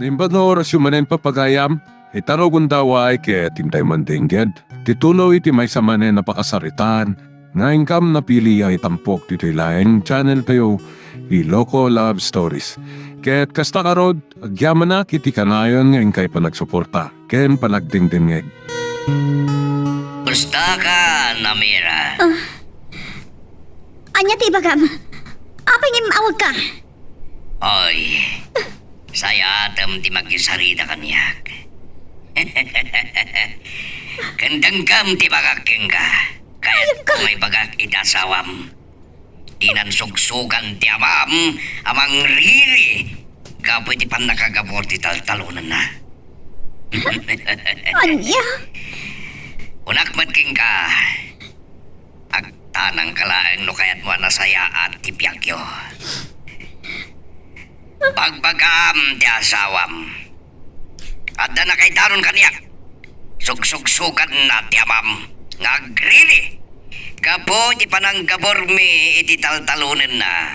Nimbad na oras yung manen papagayam, itarogon daw ay kaya tintay mandingged. Tituloy iti may sa manen napakasaritan, nga ingkam napili ay tampok dito ilaeng channel kayo, Iloko Love Stories. Kaya't kasta karod, agyaman na kiti kanayon ngayon kay panagsuporta, ken panagdingdingeg. Gusta ka, Namira? Anya ti bagam. Apay nga maawag ka. Oy, saya atam di magisarita kanyak. Kandang ti bagaking ka. Kahit kung may bagak itasawam. Dinan sugsugan ti amam, amang riri. Kapoy ti pan nakagabor ti taltalunan na. Anya? Unakmat king ka. Agtanang kalaeng no kaya't mo nasaya at tipyakyo. Pagbagam ti asawam. At na kay daron kaniya. Sugsugsugan na ti amam. Ngagrili. Kapo ti panang gabormi iti taltalunin na.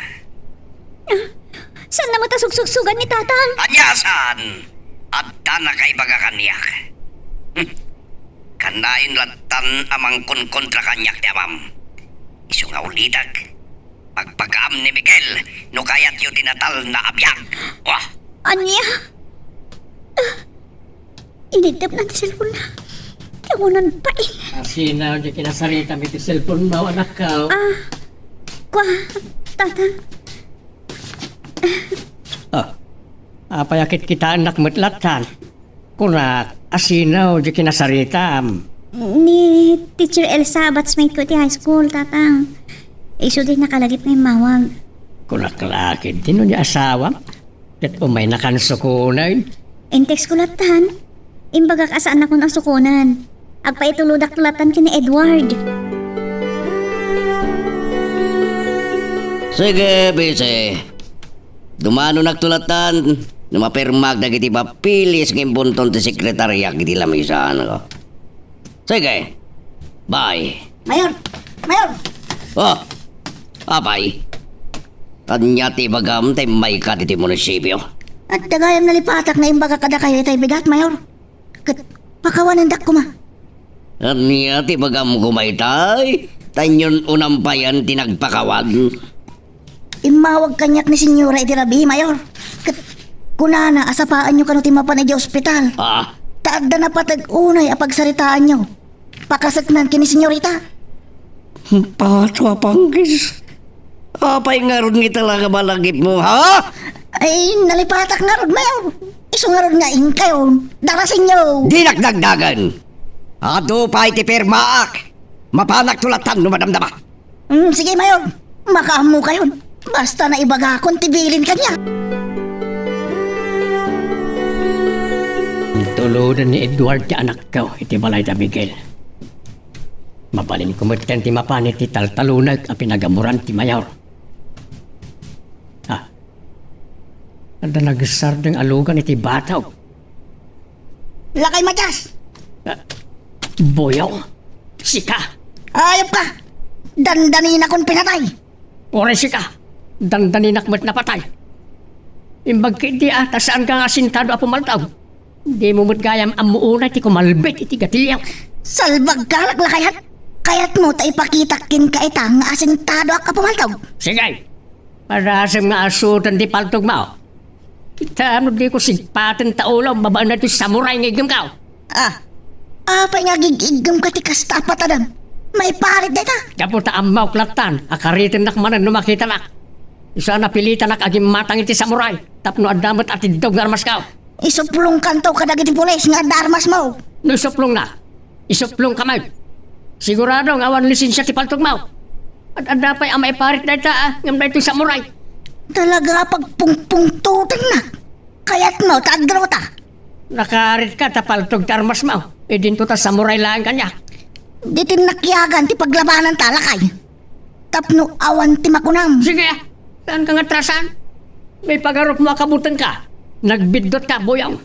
Saan naman ta sugsugsugan ni tatang? Anyasan. At na kay baga kanyak. Kanain latan amang kontra kanyak ti amam. Isu nga ulidag. Pagpagam ni Miguel, no kayat yu tinatal na abyak. Wah! Anya? Inidap na ti cellphone na. Kawanan pa eh. Asinaw di kinasarita mi ti cellphone mo, anak ka. Kwa, tatang. Apayakit kita anak matlatan. Kuna asinaw di kinasarita. Ni Teacher Elsa, batchmate ko ti high school, tatang. Iso din nakalagip may mawag. Kuna kalakid, tino niya asawa. Kat umay nakansukunan. Intex ko latan. Imbagak asaan ako ng sukunan. Agpaituludak tulatan kini Edward. Sige, bise. Dumano nagtulatan. Numapirmag na kiti papilis ng bunton ti sekretarya kiti lamisan ko. Sige. Bye. Mayor! Mayor! Oh, apay. Kanya ti bagam tay may ka ti munisipyo. At dagayam nalipatak na imbaga kada kayo itay bigat, Mayor. Pakawanan dak ko ma. Kanya ti bagam kumaytay. Tanyon unampayan tinagpakawan. Imawag kanyak ni Senyora itirabi, Mayor. Kunana, asapaan nyo kano timapan di ospital. Ah, Taadda na patag-unay apagsaritaan nyo. Pakasaknan kini Senyorita. patwa panggis. Apay nga ron nga talaga balagip mo, ha? Ay, nalipatak nga rod, Mayor. Iso nga rod nga kayo. Darasin nyo. Di nagdagdagan. Ado pa iti permaak. Mapanak tulatan no madamdama. Sige, Mayor. Makaamu kayo. Basta na ibaga akong tibilin kanya. Tuludan ni Edward ti anak ka, iti balay da Miguel. Mabalin kumiten ti mapanit ti taltalunag a pinagamuran ti mayor. Anda nagsar ng alugan iti bataw. Lakay matyas. Boyaw, sika, Ayop ka. Dandanin akong pinatay. ore sika, dandanin akmat na patay. Imbag kiti ata saan ka nga sintado a pumaltaw. Di mo gayam amuunay ti kumalbit iti gatilyaw. Salbag ka laklakayan. Kaya't mo ta ipakitakin ka itang nga asintado ak kapumaltaw. Sige, para sa mga asutan di paltog mo. Kita ano di ko sigpatan taulaw, babaan na ti samurai ng igam ka. Apay nga gigigam ka ti kasta patadan. May parit deta. Kaputa amaw klatan, akaritin nakmanan numakita nak. Isa na pilitan nak agim matang iti samurai. Tapno adamat at idog narmas ka. Isuplong kanto ka dagiti pulis nga darmas mo. No isuplong na, isuplong kamay. Sigurado ang awan lisensya ti paltog mo. At adapay amay parit na ita, ngam na ito samurai. Talaga pagpungpungtutan na. Kaya't mo taadro ta. Nakarit ka tapaltog ti armas mo. E din to ta samurai lang kanya. Di tinakyagan ti paglabanan talakay. Tapno awan ti makunam. Sige, saan ka nga trasan? May pagarop mo akabutan ka. Nagbidot ka, boyang.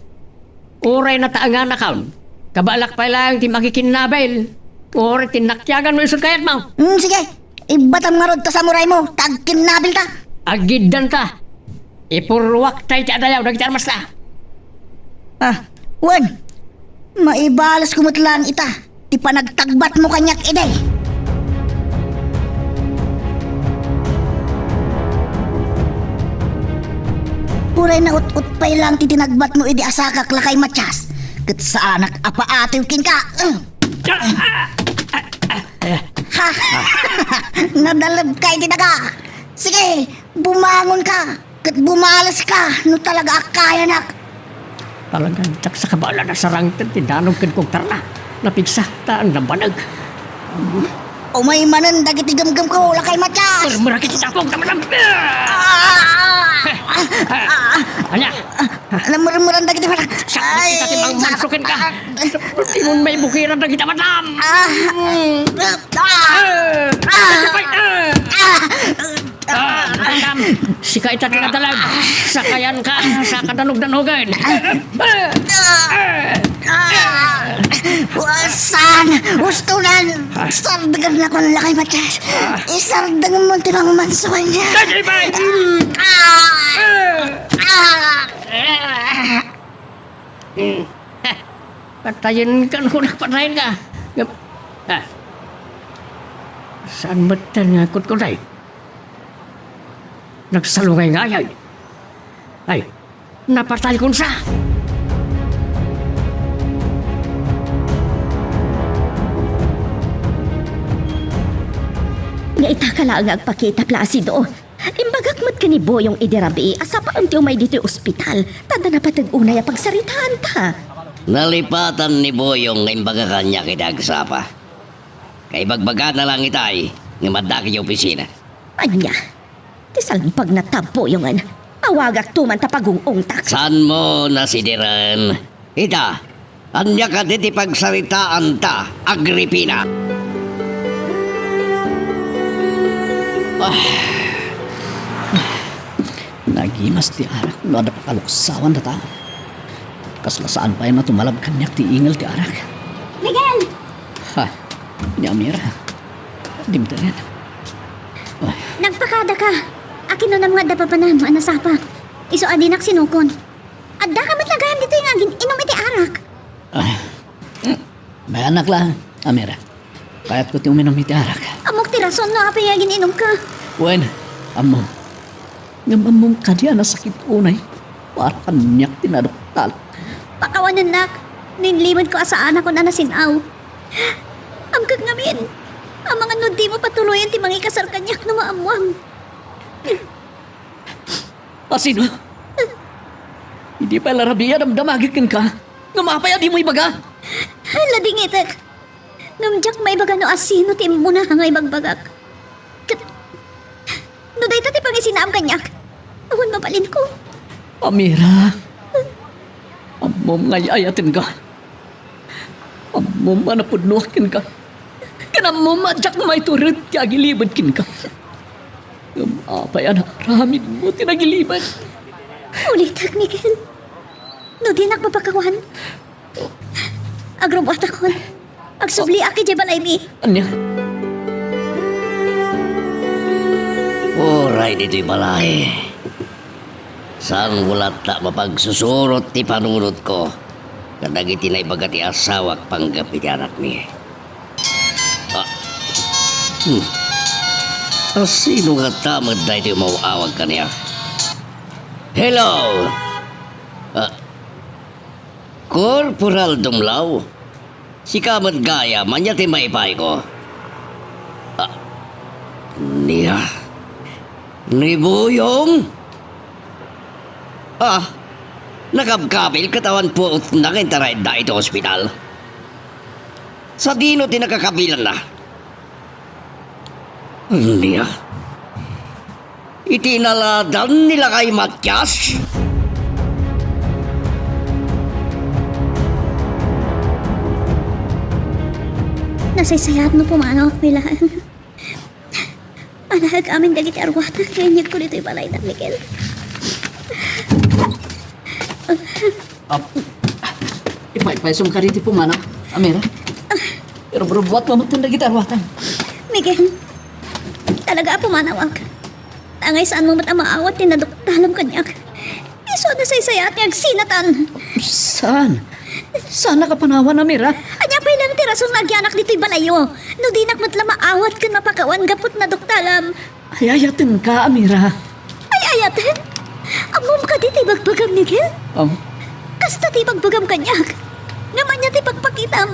Oray na taangan na kaon. Kabalak pa lang ti makikinabel. Oray tinakyagan mo isod kayat mo. Sige, ibatam nga rod ta samurai mo. Tagkinabil ta. Agiddan ta. Ipurwak tayo ti adayaw, nagtarmas ta. Wan, maibalas kumot lang ita. Ti panagtagbat mo kanyak iday. Puray na ut-ut pay lang ti tinagbat mo idi asakak lakay matyas. Kat sa anak apa atiw kin ka. Ha! Nadalab kay tinaga. Sige, bumangon ka. Kat bumalas ka. No talaga akaya nak. Talagang tak sa kabala na sarangtan, tinanong kan kong tarna. Napigsa, taan na banag. O may manan dagiti gamgam ko lakay matyas. Marakit si tapong tamanang. Anya, Namurmuran dagiti manak. sakit kita timang mansukin ka. Timon may bukiran na kita matam. Matam, sika ita tinadalag. Sakayan ka sa kadanog-danogan. Wasan! Ustunan! Sardagan na ko ng lakay matyas. Isardagan mo timang mansukan niya. Patayin ka nung patayin ka. Saan ba tayo nga kot ko tayo? Nagsalungay nga yan. Ay, napatay ko sa. Nga ita ka lang agpakita Placido. Imbagak mat ka ni Boyong idirabi, asa pa ang may dito ospital. Tada na patag-unay ang pagsaritaan ta. Nalipatan ni Boyong nga imbaga kanya kidagsapa. Kay bagbaga na lang itay nga madaki yung opisina. Anya, tisalang pag natampo yung awagak tuman tapagungong tak. Saan mo nasidiran? Ita, anya ka diti pagsaritaan ta, Agripina. Nagimas ti arak, no ada pakaluksawan na ta. Kaslasaan pa yung matumalab kanyak ti ingal ti arak. Miguel! Ha, ni Amira. Dimta rin. Nagpakada ka. Akin no na mga dapapanam, anasapa. Iso adinak sinukon. Adda ka matlagahan dito yung agin, inom iti arak. May anak lang, Amira. Kaya't ko ti uminom iti arak. Amok ti rason na apayagin inom ka. Wen, amom. Ngamamom ka diya na sakit unay. Para kanyak tinadoktal. Pakawanan nak. Ninlimad ko asaan ako na nasinaw. Amkag ngamin. Ang mga nudi mo patuloyan ti mga ikasar kanyak na maamuang. Asino? Hindi pa larabiya damdamagikin ka. Ngamapaya di mo ibaga. Lading itak. Ngamjak may baga no asino ti muna hangay bagbagak. No day tati pang isinaam kanyak. Awan mapalin ko. Amira. Amom ngayayatin ka. Amom manapudluakin ka. Kanamom adjak may turid ti agilibad kin ka. Ngamapaya na ramin mo tinagilibad. Ulitak, Miguel. No di nakmapakawan. Agrobot ako. Agsubli aki di balay mi. Anya? Oray dito'y balay. Saan wala ta mapagsusurot ti panunod ko. Kadagiti na ibaga ti asawak panggapi ti anak mi. Sino nga tamad na ito mauawag ka niya? Hello! Corporal Dumlaw? Si Kamad Gaya, manya ti maipay ko. Niya? Ni Boyong? Nakabkabil katawan po nakintaray da ito ospital. Sa dino ti nakakabilan na. Niya? Itinaladan nila kay Matyas? Nasaysayat no pumanaw ako pilaan. Anahag amin dagiti arwata. Kanyag ko dito'y balay na, Miguel. Ipaipaisong ka riti pumana, Amira. Pero buat mamutun na gitarwatan. Miguel, talaga pumanawag. Tangay saan mo mat maawat tinadok talam kanyak. Iso na saysayat nga agsinatan. Saan? Saan nakapanawan, Amira? Anya pa ilang tirasong nagyanak dito'y balayo. No di nakmatla maawat kan mapakawan gapot na doktalam. Ayayatin ka, Amira. Ay ayatin. Amom ka di bagbagam ni Gil. Kasta ti bagbagam kanyak. Ngaman niya ti pagpakitam.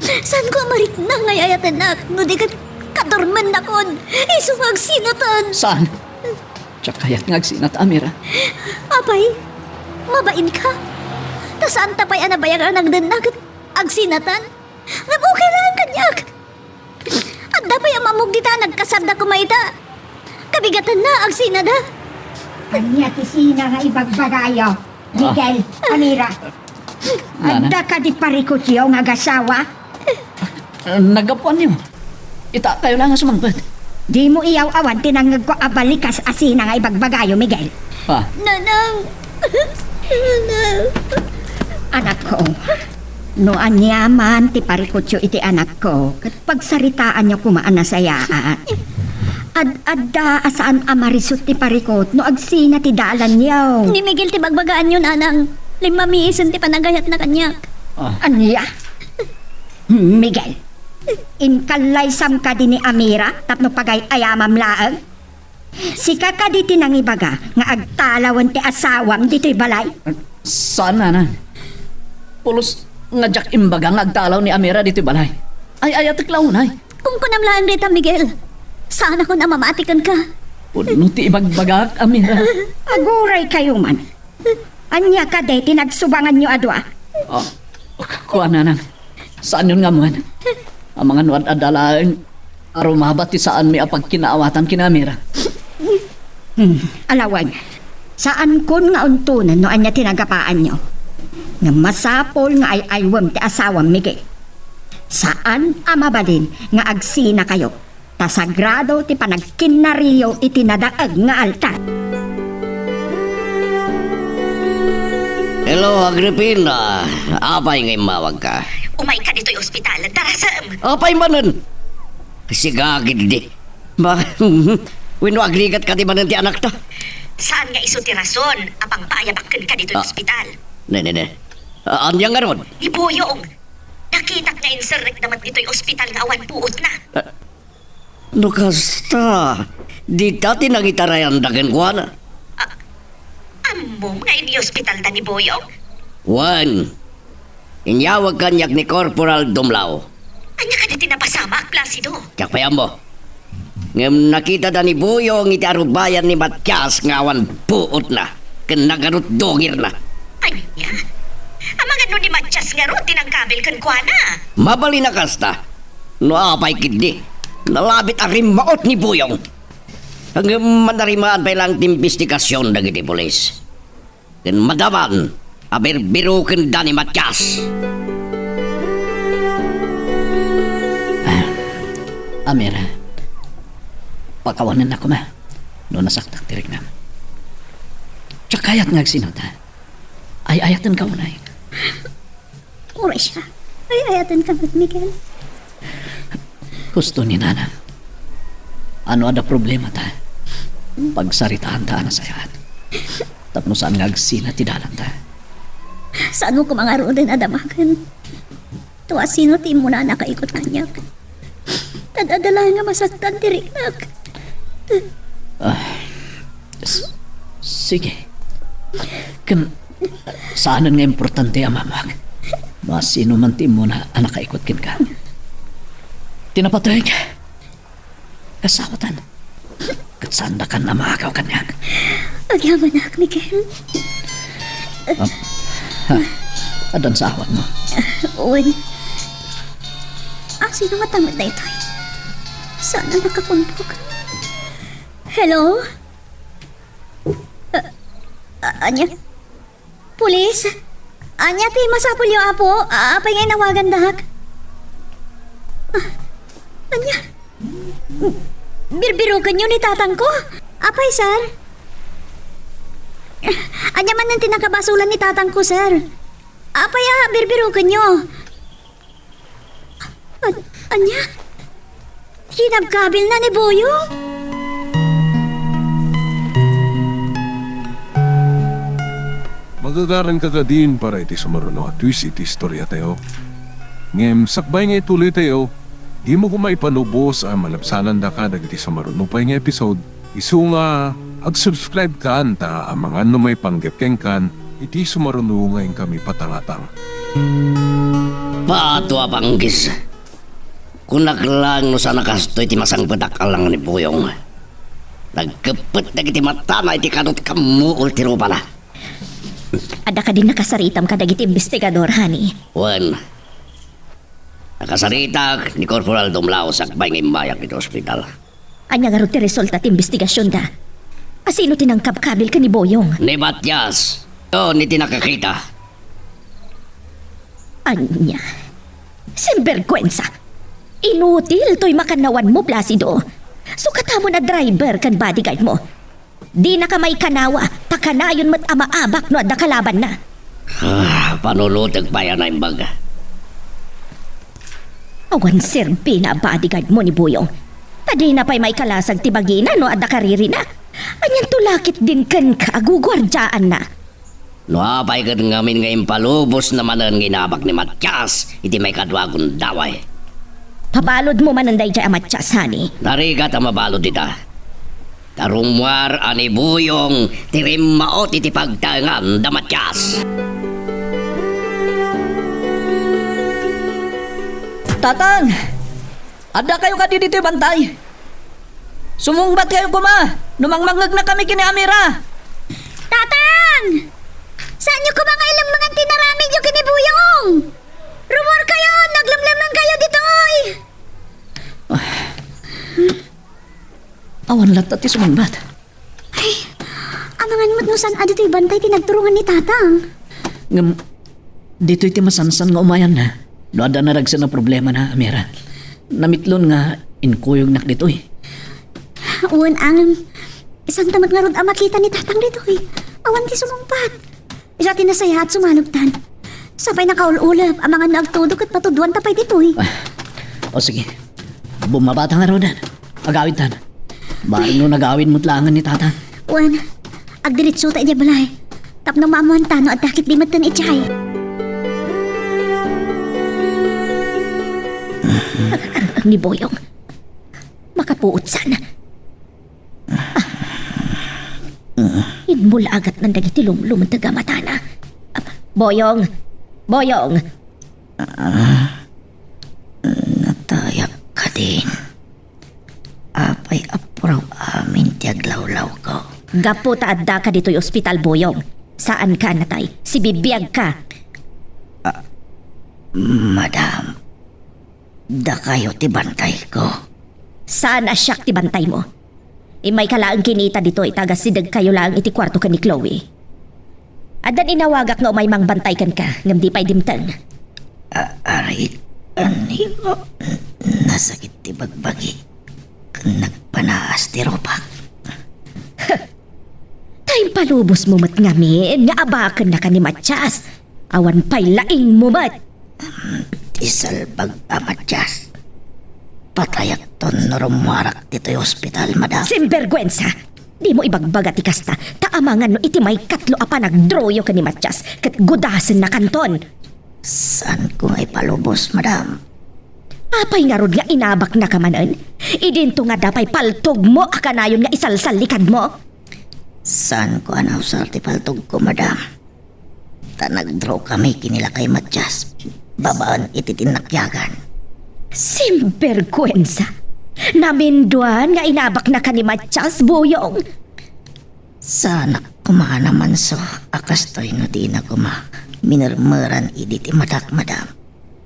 Saan ko amarit na ngay ayatin nak? No di ka kadorman na kon. Iso nga agsinatan. Saan? Tsakayat nga agsinat, Amira. Apay, mabain ka. Tasaan tapay anabayag ang nagdanag at agsinatan? Ngam okay lang kanyak. At dapay ang mamug dita nagkasarda kumaita. Kabigatan na agsinada. Anya ti sina nga ibagbagayo. Miguel, Amira. Nana? Adda ka di parikutyo nga gasawa. Nagapuan niyo. Ita kayo lang nga sumangpad. Di mo iyaw awan tinangag ko abalikas asina nga ibagbagayo, Miguel. Ha? Nanang. Nanang. Anak ko, no anyaman ti parikutyo iti anak ko, kat pagsaritaan niyo kumaan na sayaan. Ad-adda asaan amarisot ti parikot, no agsina ti dalan niyo. Ni Miguel ti bagbagaan yun, anang. Limamiisan ti panagayat na kanyak. Anya? Miguel, inkalaysam ka din ni Amira, tapno pagay ayamam laang. Sika ka di tinangibaga, nga agtalawan ti asawam dito'y balay. Saan, Nana? Pulos nga jak imbaga nga agtalaw ni Amira dito balay. Ay, ayatik launay. Kung kunamlaan rita, Miguel. Saan ako na mamatikan ka? Puno ti ibagbagak, Amira. Aguray kayo man. Anya ka di tinagsubangan niyo adwa. Oh, kuha, Nanang. Saan yun nga mo? Ang mga nuwad adalain, arumabat ti saan may apag kinaawatan kina Amira. Alawan, saan kun nga untunan no anya tinagapaan niyo? Nga masapol nga ay aywam ti asawam Miguel. Saan amabalin nga agsina kayo? Ta sagrado ti panagkinariyo iti nadaag nga altar. Hello, Agripina. Apay ngay mawag ka. Umay ka dito'y ospital. Tarasam. Apay manan. Sigagid di. Wino agrigat ka di manan ti anak ta. Saan nga iso ti rason? Apang payabakan ka dito'y ospital. Ne. Anya nga ron? Di Boyong. Nakitak nga inserrek naman dito'y ospital nga awan puot na. No kasta. Di tati nangitarayan dagan ko na. Amom nga ini ospital da ni Boyong. Juan. Inyawag kanyak ni Corporal Dumlao. Anya ka diti napasamak, Placido. Kakpayan mo. Ngam nakita da ni Buyong iti arubayan ni Matias ngawan puot na. Kanagarot dongir na. Anya? Ang mga no ni Matias nga ro, tinangkabil kan kwa na. Mabali na kasta. No apay kiddi. Nalabit ang rimaot ni Buyong. Hanggang manarimaan pa ilang timbestikasyon dagiti polis. Kan madaman, abirbirukin da ni Matias. Amira, pakawanan ako ma. No nasaktak tirik na. Tsakayat nga agsinata. Ay ayatan ka unay. Ura siya. Ay, ayatan ka, Miguel. Gusto ni Nana. Ano ada problema ta? Pagsaritaan ta na sayaan. Tapno saan nga agsina ti dalan ta. Saan mo kumangaro din adamakan? Tuwa sino ti mo na nakaikot kanyak. Tadadala nga masaktan tiriknak. Sige. Saanan nga importante ang mamag. Masino man ti mo na nakaikot kin ka. Tinapatay ka. Kasawatan. Katsanda ka na maagaw kanyak. Agyaman na, Miguel. Adan sa awat mo. Uwan. Sino nga tamad na ito? Sana nakapumpok. Hello? Anya? Pulis? Anya, ti masapul yung apo. Apay ngay nawagan dahak. Anya? Birbirukan yun ni tatang ko. Apay, sir? Anya man nang tinakabasulan ni tatang ko, sir. Apay, birbirukan nyo. Anya? Kinabkabil na ni Boyong? Magagaran ka din para iti sumaruno at twist iti istorya tayo. Ngem, sakbay nga ituloy tayo, di mo kumaipanubos ang malapsanan da ka dagiti sumaruno pa nga episode. Isu nga, ag-subscribe ka anta ang mga ano may panggepkeng kan, iti sumaruno ngayon kami patangatang. Pato abanggis. Kunak lang no sana kasto iti masang pedak alang ni Buyong. Nagkepet na iti mata na iti kanot kamuul ti rupa na. Ada ka din nakasaritam ka dagiti investigador, honey. Wan. Nakasaritak ni Corporal Dumlao sakbay ng imbayak iti ospital. Anya nga ro ti resulta ti investigasyon da. Asino tinangkap kabil ka ni Boyong? Ni Matias. Yun iti nakakita. Anya. Simberkwensa. Inutil to'y makanawan mo, Placido. Sukata mo na driver kan bodyguard mo. Di na ka may kanawa, takanayon mo't amaabak no adda kalaban na. Panulutag pa yan na imbaga. Awan sirbi na bodyguard mo ni Buyong. Tadi na pa'y may kalasag tibagina no adda kariri na. Anyan tulakit din kan ka, gugwardyaan na. No apay ka ngamin ngayon palubos naman ang ginabak ni Matias, iti may kadwagon daway. Pabalod mo man ang dayjay amatyas, honey. Narigat ang mabalod dita. Tarumwar ani Buyong, tirim maot iti pagtangan da Matias. Tatang! Ada kayo ka dito bantay. Sumungbat kayo kuma. Numangmangag na kami kini Amira. Tatang! Saan niyo ko mga ilang mga tinarami niyo kini Buyong? Rumor kayo, naglamlaman kayo dito, oy! Awan lahat at sumungbat. Amangan mo't no saan adito'y bantay tinagturungan ni Tatang. Ngam, dito iti masansan nga umayan na. No ada na ragsa na problema na, Amira. Namitlon nga inkuyog nak dito eh. Uwan ang isang tamat nga rod ang makita ni Tatang dito eh. Awan ti sumungpat. Isa tinasaya at sumanugtan. Sabay nakaululap ang mga nagtudok at patuduan tapay dito eh. O sige, bumabata nga rodan. Agawid tan. Baring no nagawin mo't langan ni Tatang. Uwan, agdiritso tayo niya balay. Tap ng mamuhan tano at dakit di matan itchay. Ni Boyong. Makapuot sana. Inmula agat ng dagiti lumluman taga matana. Boyong! Boyong! Natayak ka din. Apay apuraw amin tiaglawlaw ko. Gapo taadda ka dito'y ospital, Boyong. Saan ka natay? Si bibiyag ka. Madam, da kayo ti bantay ko. Saan asyak ti bantay mo? Imay kalaang kinita dito itagasidag kayo lang iti kwarto ka ni Chloe. Adan inawagak nga umay mang bantay kan ka, ngam di pa'y dimtang. Ari, ani ko, nasakit ti bagbagi. Nagpanaas ti ropak. Time palubos mo mat ngamin, nga abakan na ka ni Matias. Awan pa'y laing mo mat. Ti salbag amadyas. Patayak ton norumwarak dito'y ospital, madam. Simbergwensa! Di mo ibagbaga ti kasta, taamangan no iti may katlo apa nagdroyo ka ni Matias, kat gudasen na kanton. Saan ko nga ipalubos, madam? Apay nga rod nga inabak na kamanan. Idinto nga dapay paltog mo akanayon nga isalsal likad mo. Saan ko anausar ti paltog ko, madam? Ta nagdraw kami kinila kay Matias. Babaan iti tinakyagan. Simbergwensa! Naminduan nga inabak na ka ni Matias, Boyong. Sana kumana man so akastoy no di na kuma minurmuran iditi madak, madam.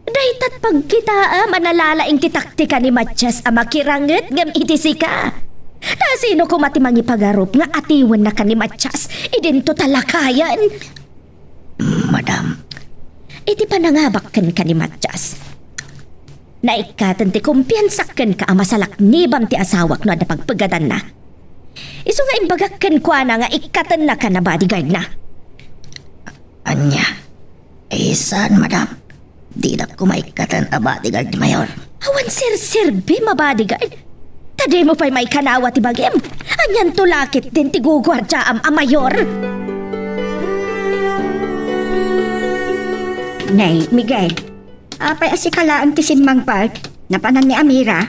Daytat pagkita manalalaing titaktika ni Matias a makiranget ngam itisi ka. Sino ko matimangi pagarup nga atiwan na ka ni Matias idinto talakayan. Madam, Iti panangabak ka ni Matias. Naikatan ti kumpiyansakan ka ang masalak nibam ti asawak no ada pagpagadan na. Iso nga imbagakan ko na nga ikatan na ka na bodyguard na. anya. Saan, madam? Di na kumaikatan a bodyguard ni Mayor. Awan sir-sirbi mabodyguard. Tadi mo pa'y may kanawa ti bagim. Anyan tulakit din ti gugwardya am Mayor. Nay, Miguel, apay asikala ang tisimang part na panan ni Amira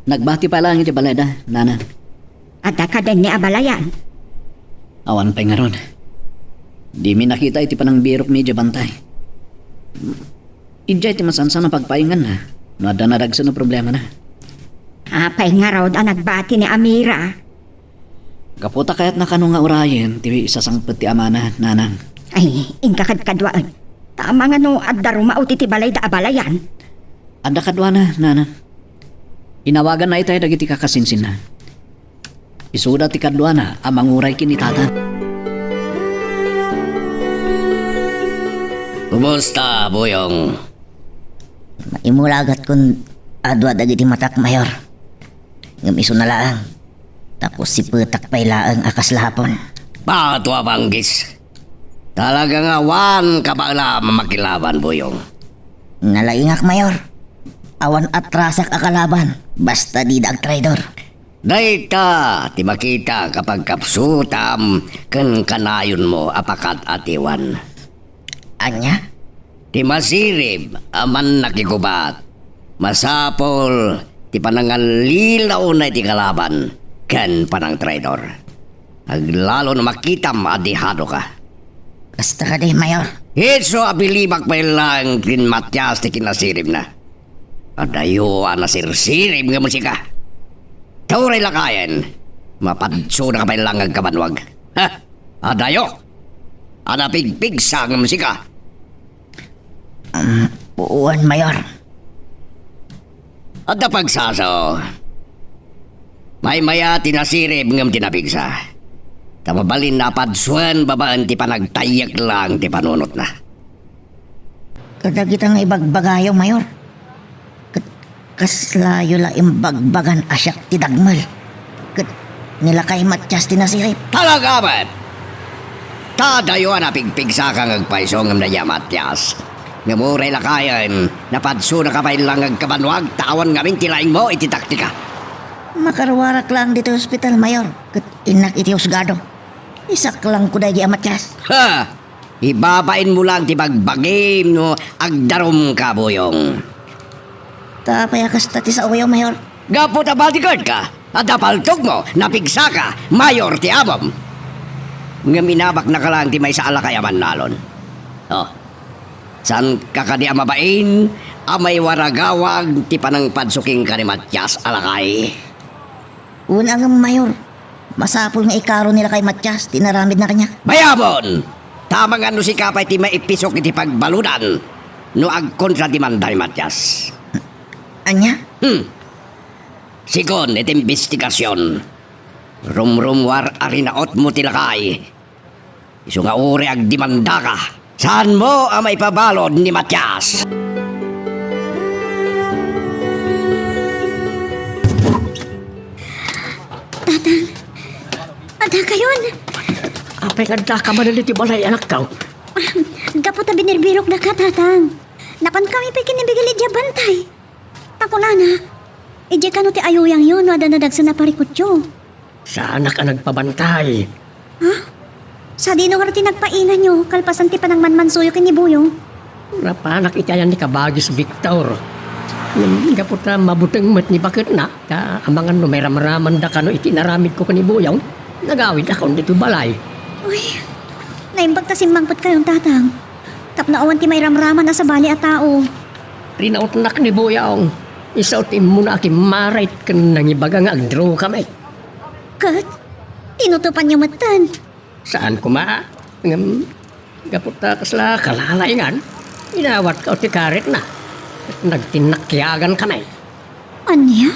Nagbati pa lang iti baleda, nana. at ka din ni Abalayan. Awan pa nga ron. Di mi nakita iti panang birok mi bantay. Idya iti masansan ang pagpaingan na. No ada nadagsan na problema na. Apay nga raw ang nagbati ni Amira. Kaputa kaya't nakano nga urayin, ti isasangpet ti amana, nanang. Ay, inkakadkadwaan. Tama nga no, at daruma o titibalay da Abalayan. Ada kadwa na, nanang. Inawagan na itay dagiti kakasinsin na. Isuda ti kadwa na, amanguray kinitatan. Kumusta, Boyong? Maimulagat kun adwa dagiti matak mayor. Ngam iso na laang. Tapos si petak pay laang akas lahapon. Patwa banggis. Talaga nga wan ka ba na mamakilaban, Boyong? Nalaingak mayor. Awan atrasak akalaban. Basta di dag traidor. Dayta, ti makita kapag kapsutam, kan kanayon mo apakat atiwan. Anya? Ti masirib, aman nakikubat. Masapol, ti panangalilaw na ti kalaban, kan panang traidor. Aglalo na makitam adihado ka. Basta ka day mayor. Hitso abilibak pa lang kin Matyas ti kinasirib na. Adayo na sirsirib nga musika. Tauray lakayan, mapadso na ka pa lang ang kabanwag. Ha? Adayo! Ada pigpig sa nga musika. Uwan mayor. Ada pagsaso. May maya tinasirib ngam tinapigsa. Tamabalin na padsuan babaan ti panagtayak lang ti panunot na. Kadagitang ibagbagayo mayor. Kaslayo la imbagbagan asyak ti dagmal. Nilakay Matyas tinasirip. Talaga ba? Tadayo na pigpigsa kang agpaiso ngam na Matyas. Ngamuray lakayan, napadso na kapay lang agkabanwag, tawan ngamin tilaing mo iti taktika. Makarwarak lang dito sa hospital mayor. Inak iti husgado. Isak lang ko dahil Matyas. Ha! Ibabain mo lang ti bagbagim no agdarom ka, Boyong. Tapay akas tati sa uyaw mayor. Gapo ta bodyguard ka, at napaltog mo, napigsa ka, mayor ti abom. Nga minabak na ka lang ti may sa alakayaman nalon. Oh, san kakadi amabain, amay waragawag ti panang padsuking ka ni Matyas alakay. Unang mayor. Masapul nga ikaro nila kay Matyas. Tinaramid na kanya. Bayabon! Tamang ano si kapay ti maipisok iti pagbaludan no agkontra ti manda ni Matyas. Anya? Sigon iti investigasyon. Rumrumwar arinaot mo tilakay. Isu nga uri ag dimanda ka. Saan mo ang may pabalod ni Matyas? Ada kayon. Apay nga ka manalit yung balay anak ka. Gapot na binirbirok na ka, tatang. Napan kami pa kinibigil idya bantay. Tako na. Idya ka no ti ayuyang yun, wada na dagsa na parikutyo. Sana ka nagpabantay. Sa dino nga ti nagpainan nyo, kalpasan ti panang manmansuyo kinibuyong. Napanak itayan ni Kabagis Victor. Yung kapot na mabutang mat ni bakit na, ka amangan no may ramaraman da ka no itinaramid ko kanibuyang, nagawid ako dito balay. Uy, naimbag ta simbangpat kayong tatang. Tapnaawan ti may ramraman na sa bali at tao. Rinaot na kanibuyang, isaot mo na aking marait ka nang ibaga nga agdraw kami. Kat, tinutupan niyo matan. Saan ko ma? Kapot na kasla kalalaingan, inawat ka o ti karet na. At nagtinakyagan kami. Anya?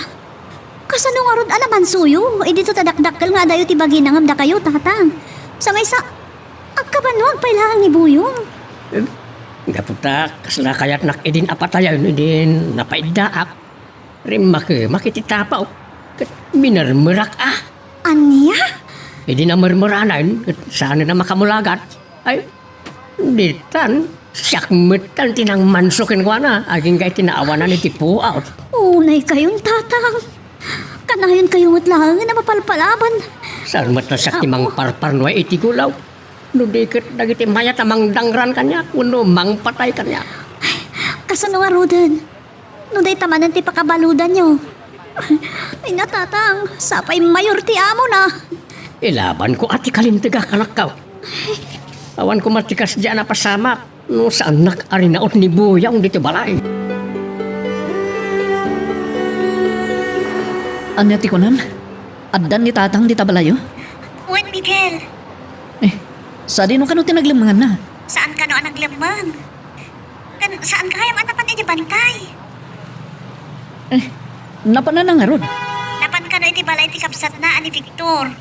Kasano nga rod alaman suyo? E dito tadakdakkel nga dayo ti baginangam da kayo, tatang. Sa may sa... Agkabanwag pailangan ni Buyong. Gaputa, kasla kaya't nakidin apatayan, idin napaiddaak. Makititapaw. Kat minarmerak Anya? Idi na marmaranan, kat saan na makamulagat. Ay, ditan, siyakmetan tinang mansukin ko na. Aging kay tinaawanan iti puaw. Unay kayong tatang. Kanayon kayong utlangan na mapalpalaban. Saan matasak timang parparnoy iti gulaw. No dikit dagiti mayat amang dangran kanya kuno mang patay kanya. Kasano nga Rodan? No day tamanan ti pakabaludan nyo. Ay natatang, sapay mayor ti amo na. Ilaban ko ati kalintiga kanakaw. Awan ko matikas dyan na pasama. No saan nakarinaot ni Buyang dito balay. Anya ti kunan? Addan ni tatang di tabalayo? Juan Miguel, Sa di no kano tinaglamangan na? saan ka no ang naglamang? Saan kayang anapan niya bantay? Napana na nga ron. Napan ka no iti balay ti kapsat na ani Victor.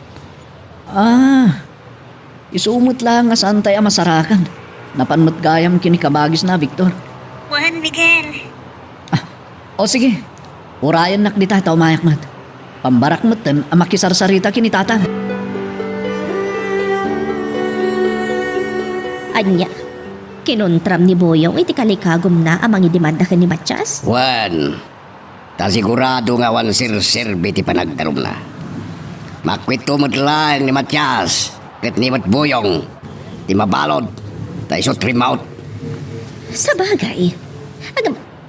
Isumot lang nga saan tayo masarakan. Napanmat gayam kinikabagis na, Victor. Juan Miguel, O sige, urayan nak di tayo umayak mat. Pambarak matan ang makisarsarita kinitatan. Anya, kinuntram ni Boyong iti kalikagom na amang idimanda ka ni Matias? Wan, ta sigurado nga wan sir-sirbi ti panagdarom na. Makwito mo't lang ni Matias, kat ni Mat Buyong, ti mabalod, ta isot remote. Sa bagay.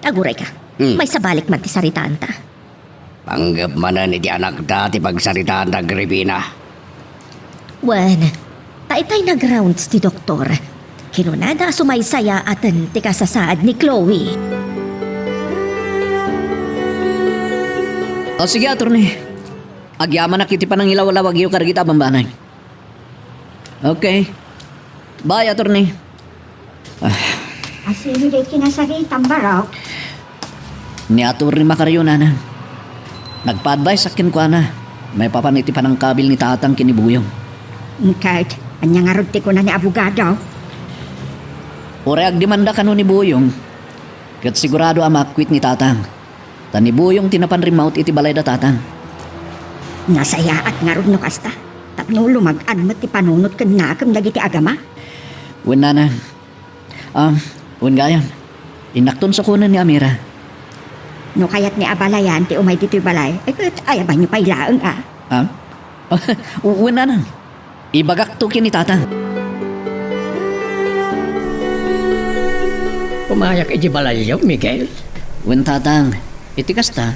Aguray ka. May sabalik man ti saritaan ta. Panggap manan iti anak da ti pagsaritaan da Gribina. Wen, taitay na grounds ti doktor. Kinunada sumaysaya atan ti kasasaad ni Chloe. O sige, attorney. Agyaman na kiti pa ng ilaw-lawag iyo karagita bambanay. Okay. Bye, attorney. Asino di kinasaritan baraw? Ni attorney makaryo na. Nagpa-advise sa akin ko na. May papaniti pa ng kabil ni tatang kinibuyong. Kahit, anya nga rod ti ko na ni abogado. Ore agdemanda kano ni Buyong. Kat sigurado ang makwit ni tatang. Tani Buyong tinapan remote iti balay da tatang. Nasaya at nga rod no kasta. Tapno lumag-an mo ti panunot kan nakam dagiti agama. Wen nana. Wen gayam. Inakton sa kunan ni Amira. No kayat ni abalayan ti umay dito'y balay. Ay ba nyo pailaang Wen nana. Ibagak to kini tatang. Pumayak iti balayaw, Miguel. Wen tatang. Iti kasta.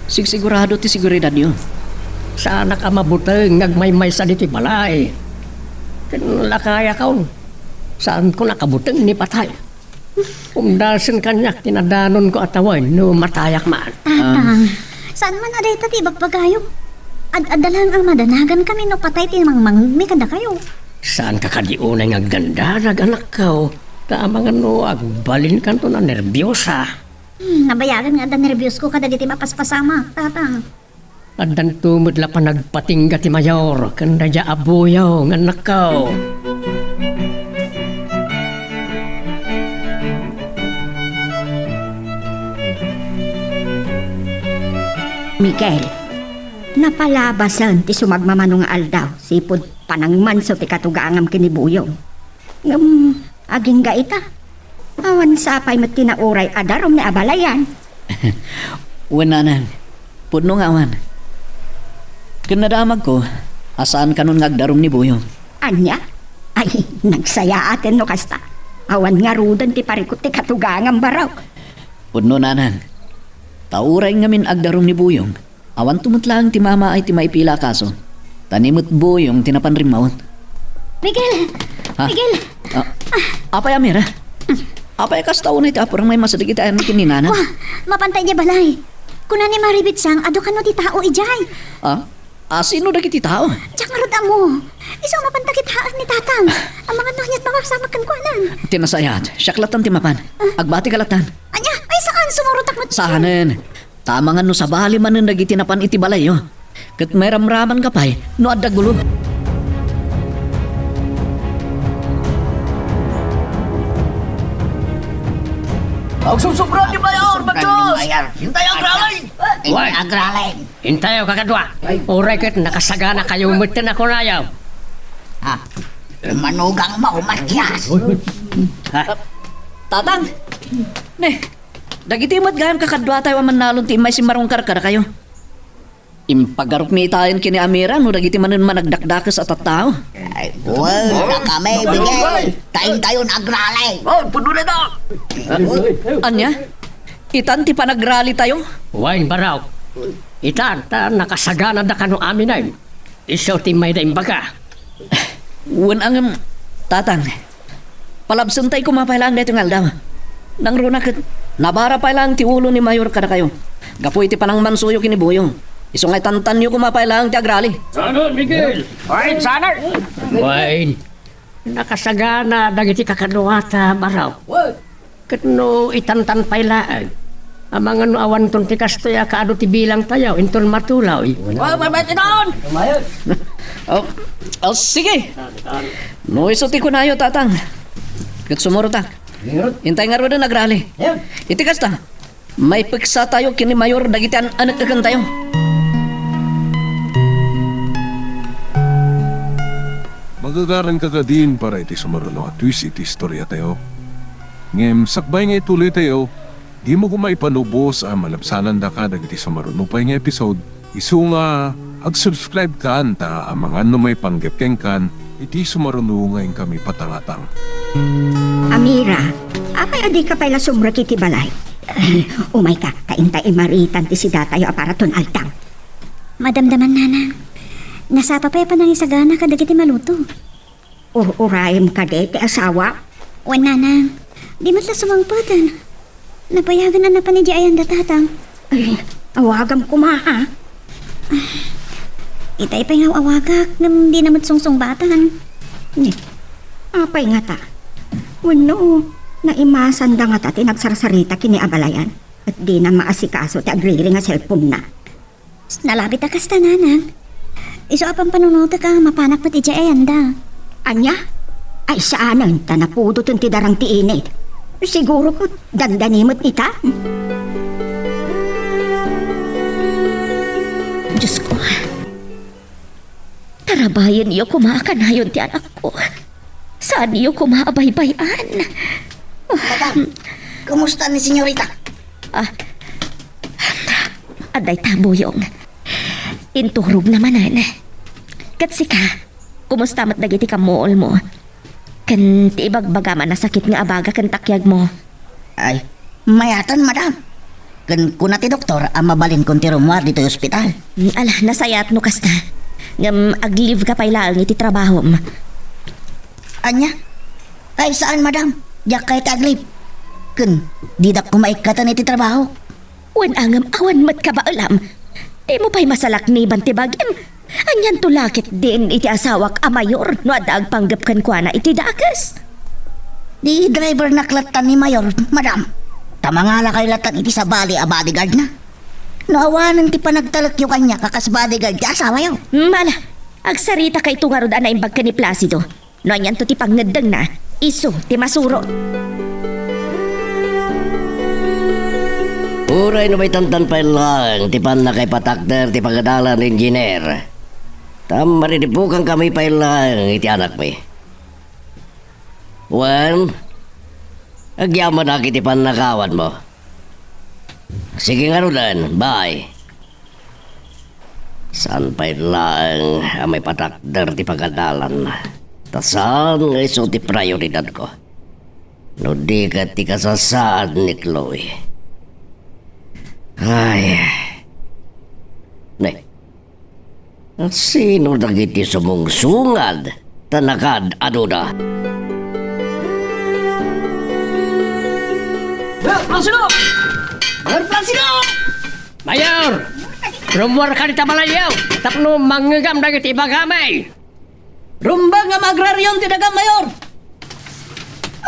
Sigurado ti siguridad niyo. Sana ka mabuteng ngagmaymay sa diti balay. Lakaya kaon. Saan ko nakabuteng ni patay. Umdasin kanyak tinadanon ko atawan no matayak man. tatang, saan man aday tati bagpagayo? Adalang ang madanagan kami no patay ti mangmangmi kada kayo. Saan ka kadiunay nga ganda naganak ka? Taamangan no agbalin ka to na nervyosa. Nabayagan nga da nervyos ko kada diti mapaspasama, tatang. Adan tumod la pa nagpatingga ti mayor kanda ja abuyaw nga nakaw. Miguel, napalabasan ti sumagmamano nga aldaw. Sipod panangmanso ti katugangam kinibuyong. Aging gaita. Awan sapay mat tinauray adarom ni abalayan. Wen nana. Pudno nga awan. Kinadamag ko, asaan kanon ngagdarom ni Buyong? Anya? Ay, nagsaya atin no kasta. Awan nga rudan ti parikot ti katugangam baraw. Pudno nanan. Tauray ngamin agdarom ni Buyong. Awan tumutlang ti mama ay ti maipila kaso. Tanimot Buyong tinapan remote. Miguel! Ha? Miguel! Apay Amira? Apay kastaw na iti apurang may masadigit ayan kininanan? Wah, mapantay niya balay. Kuna ni Maribit sang, ado ka no di tao ijay. Sino na kiti tao? Diyak nga rod mo. Isang mapantakitaan ni tatang. Ang mga nuhanyat makasama kan kuanan. Tinasayat, siyaklatan timapan. Agbati kalatan. Anya, ay saan sumurutak mo? Sahanen. Tamangan no sa bali man nang nagitinapan iti balayo. Kat may ramraman ka pa'y, no adda gulo. Ang susubra ni Mayor, Machos! Hintay ang gralay! Why? Agralay. Hintayo kakadwa. Oray kat nakasagana kayo mutin ako na yaw. Manugang mo, Matias. Tatang! Ne, dagitimad gayam kakadwa tayo man nalon ti may si marong karkara kayo. Impagarok mi itayin kini Amira no dagiti manen managdakdakas at tao. Well, na kami, Miguel. Tayo tayo nagrali. Anya? Itan ti panagrali tayo? Wain baraw. Itan, ta nakasagana da kano amin ay. Isaw ti may da imbaga. Wan ang tatang. Palabsan tayo kumapailang dito ng aldaw. Nang runa kat, nabara pa lang ti ulo ni Mayor kada kayo. Gapoy ti panang mansuyo kinibuyong. Iso ngay tantan nyo kumapailang ti agrali. Sana, Miguel! Wain, sana! Wain, nakasagana dagiti kakaduwata baraw. Katno itantan pailaan. Amang ano awan ton ti kastoya kaado ti bilang tayo, inton matulaw. Sige. No iso ti kunayo tatang. Kat sumuro ta. Intay nga ro na nagrali. Itikas ta. May piksa tayo kini Mayor dagiti anak kagan tayo. Magagaran ka din para iti sumarunong at twist iti istorya tayo. Ngem, sakbay nga ituloy tayo, di mo kumaipanubos ang malabsanan da ka dagiti sumarunong pa nga episode. Isu nga, ag-subscribe ka anta ang mga ano may panggepkeng kan, iti sumarunong ngayon kami patangatang. Amira, apay adi ka pala sumra kiti balay. Umay ka, kaintay imaritan ti si datayo aparaton altang. Madamdaman, Nanang. Nasa papaya pa nang isagana ka dagiti maluto. Urayim ka de, ti asawa. Wan, Nanang. Di mo't la sumangpatan. Napayagan na napanidya ayan datatang. Ay, awagam kumaha. Itay pa nga awagak nam di naman sungsong batan. Apay nga ta. Wano, naimasan da nga ta tinagsarasarita kini abalayan. At di na maasikaso ti agriri nga cellphone na. Nalapit ka kasta, Nanang. Iso apang panunuta ka, mapanak pati dya ayan da. Anya? Ay saanan ta napudo tun ti darang ti init. Siguro ko dandanimot ita. Diyos ko. Tarabayan niyo kumakanayon ti anak ko. Saan niyo kumaabaybayan? Madam, kumusta ni senyorita? Aday tabuyong. Inturog namanan. Katsika, kumusta mat dagiti kamuol mo? Kan ti ibagbagaman na sakit nga abaga kan takyag mo. Ay, mayatan, madam. Kan kuna ti doktor, ang mabalin kong ti rumwar dito yung ospital. Ala, nasayat no kasta. Ngam ag-leave ka pa ilang iti trabaho mo. Anya? Ay, saan, madam? Diyak kay taglip. Kan, di dak kumaikatan iti trabaho. Wan angam awan mat ka ba alam? Di mo pa'y masalak ni Bantibagim. Anyan tulakit din iti asawak a Mayor no adag panggap kan kwa na iti dakas. Di driver na klatan ni Mayor, madam. Tamangala kay latan iti sa bali a bodyguard na. Naawanan ti panagtalak yung kanya kakas bodyguard ti asawa yo. Mala, agsarita kay tungarod na imbag ka ni Placido. No anyan to ti pangnadang na, iso ti masuro. Uray no may tantan pa lang, tipan na kay patakder, ti pagadalan engineer. Marinipukan kami pa lang, iti anak may. Wan, agyaman na kiti panakawan mo. Sige nga rudan, bye. Saan pa lang may patakder, ti pagadalan. Tasan nga iso ti prioridad ko. No di ka ti kasasaan ni Chloe. Ay. Nay. Sino dagiti sumungsungad? Tanakad ano na? Mayor! Rumwar ka ni Tabalayaw! Tapno manggagam dagiti ibagamay! Rumbang nga agraryon ti dagang Mayor.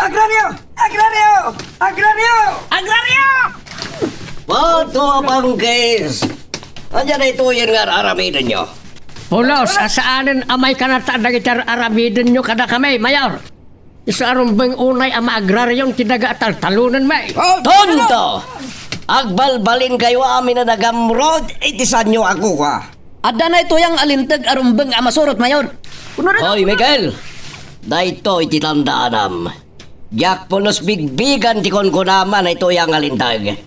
Agraryo! Wato abang case! Andiyan na ituyin nga aramidan nyo. Pulos, asaanan amay ka na dagiti aramidin nyo kada kami, Mayor! Isa arumbang unay ama agraryon tinaga talunan may! Tondo! Agbalbalin kayo amin na nagamrod, itisan nyo ako ka. Adda na ito yung alintag arumbang amasurot, Mayor. Hoy, Miguel! Dahito ititandaan Yak pulos bigbigan ti konkunaman na ito yung alintag.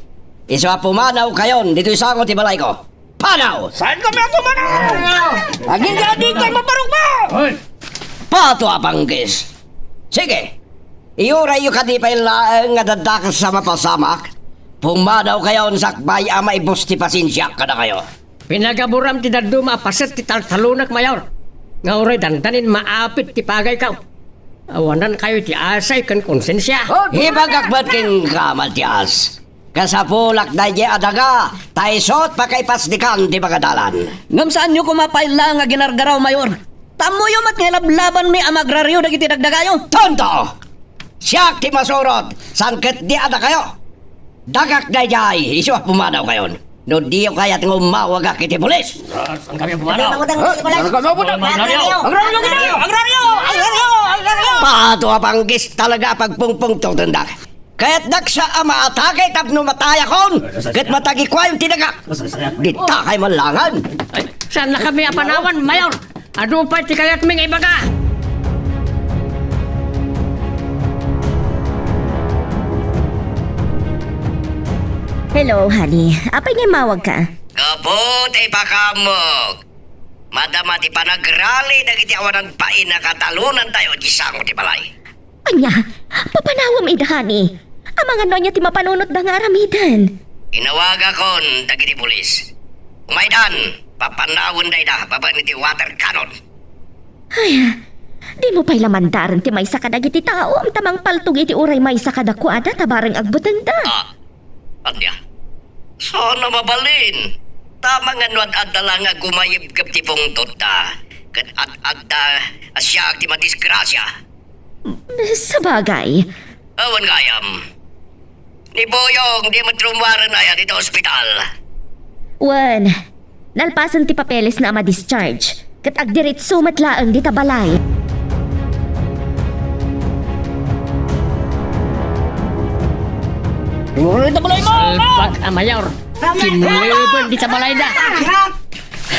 Isa pumanaw kayon, dito isangot ti balay ko. Panaw! Saan ka ba pumanaw? Aging ka dito, mabarok mo! Hoy! Pato apanggis. Sige. Iuray yu kadipay laeng nga dadakas sa mapasamak. Pumadaw kayo sakbay ama ibus ti pasensya ka na kayo. Pinagaburam ti daduma paset ti taltalunak mayor. Nga oray dandanin maapit ti pagay ka. Awanan kayo ti asay kan konsensya. Ibagakbat king kamaltias. Kasapulak na ye adaga, taisot pakaipas di bagadalan. Ngam saan nyo kumapaila nga ginargaraw, Mayor? Tamo yung mat ngilablaban mi amagraryo dagiti dagdagayo. Tonto! Siyak ti masurot, sangket di ada kayo. Dagak na jay, iso pumadaw kayon. No di kaya tingo mawagak iti pulis. Saan kami pumanaw? Pato apanggis talaga pagpungpung tutundak. Kaya't naksa ama atake tapno mataya kon. Kat matagi kwa yung tinagak. Dita kay malangan. Ay, saan na kami apanawan, Mayor? Ano pa ti kayat ming ibaga? Hello, honey. Apay nga mawag ka? Kapot ay pakamog. Madama ti panagrali dagiti awanan pain na katalunan tayo di sango ti balay. Anya, papanawam idahani. Amang ano niya ti mapanunot da nga aramidan. Inawaga kon dagiti pulis. Umaidan, papanawon day da baba ni ti water cannon. Ay, di mo pa'y lamandaran ti may sakadag iti tao. Ang tamang paltog iti uray may sakadakwada tabarang agbutan da. Anya, sana mabalin. Tama nga nuad adda lang nga gumayib kap ti pungtot da. Kat adda asya ti madisgrasya. Sa bagay. Awan gayam. Ni Boyong di matrumwaran na yan dito ospital. Wan, nalpasan ti papeles na ama discharge. Kat agdirit sumatlaang di tabalay. Salpag Mayor. Kinuliban di sa balay da.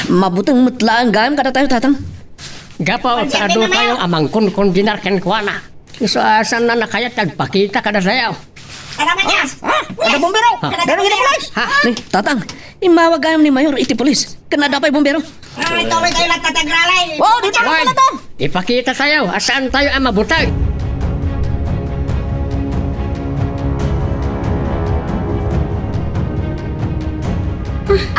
Mabutang mutlaan gayam kada tayo tatang. Gapaw sa ado tayo amang kun dinarken kuana. Isaasan na nakayat nagpakita kada sayaw. Ada bombero! Ada gini pulis! Ha? Nih, tatang, imawag gayam ni Mayor iti pulis. Kena dapay bombero. Oh, ipakita tayo. Asaan tayo ang mabutay?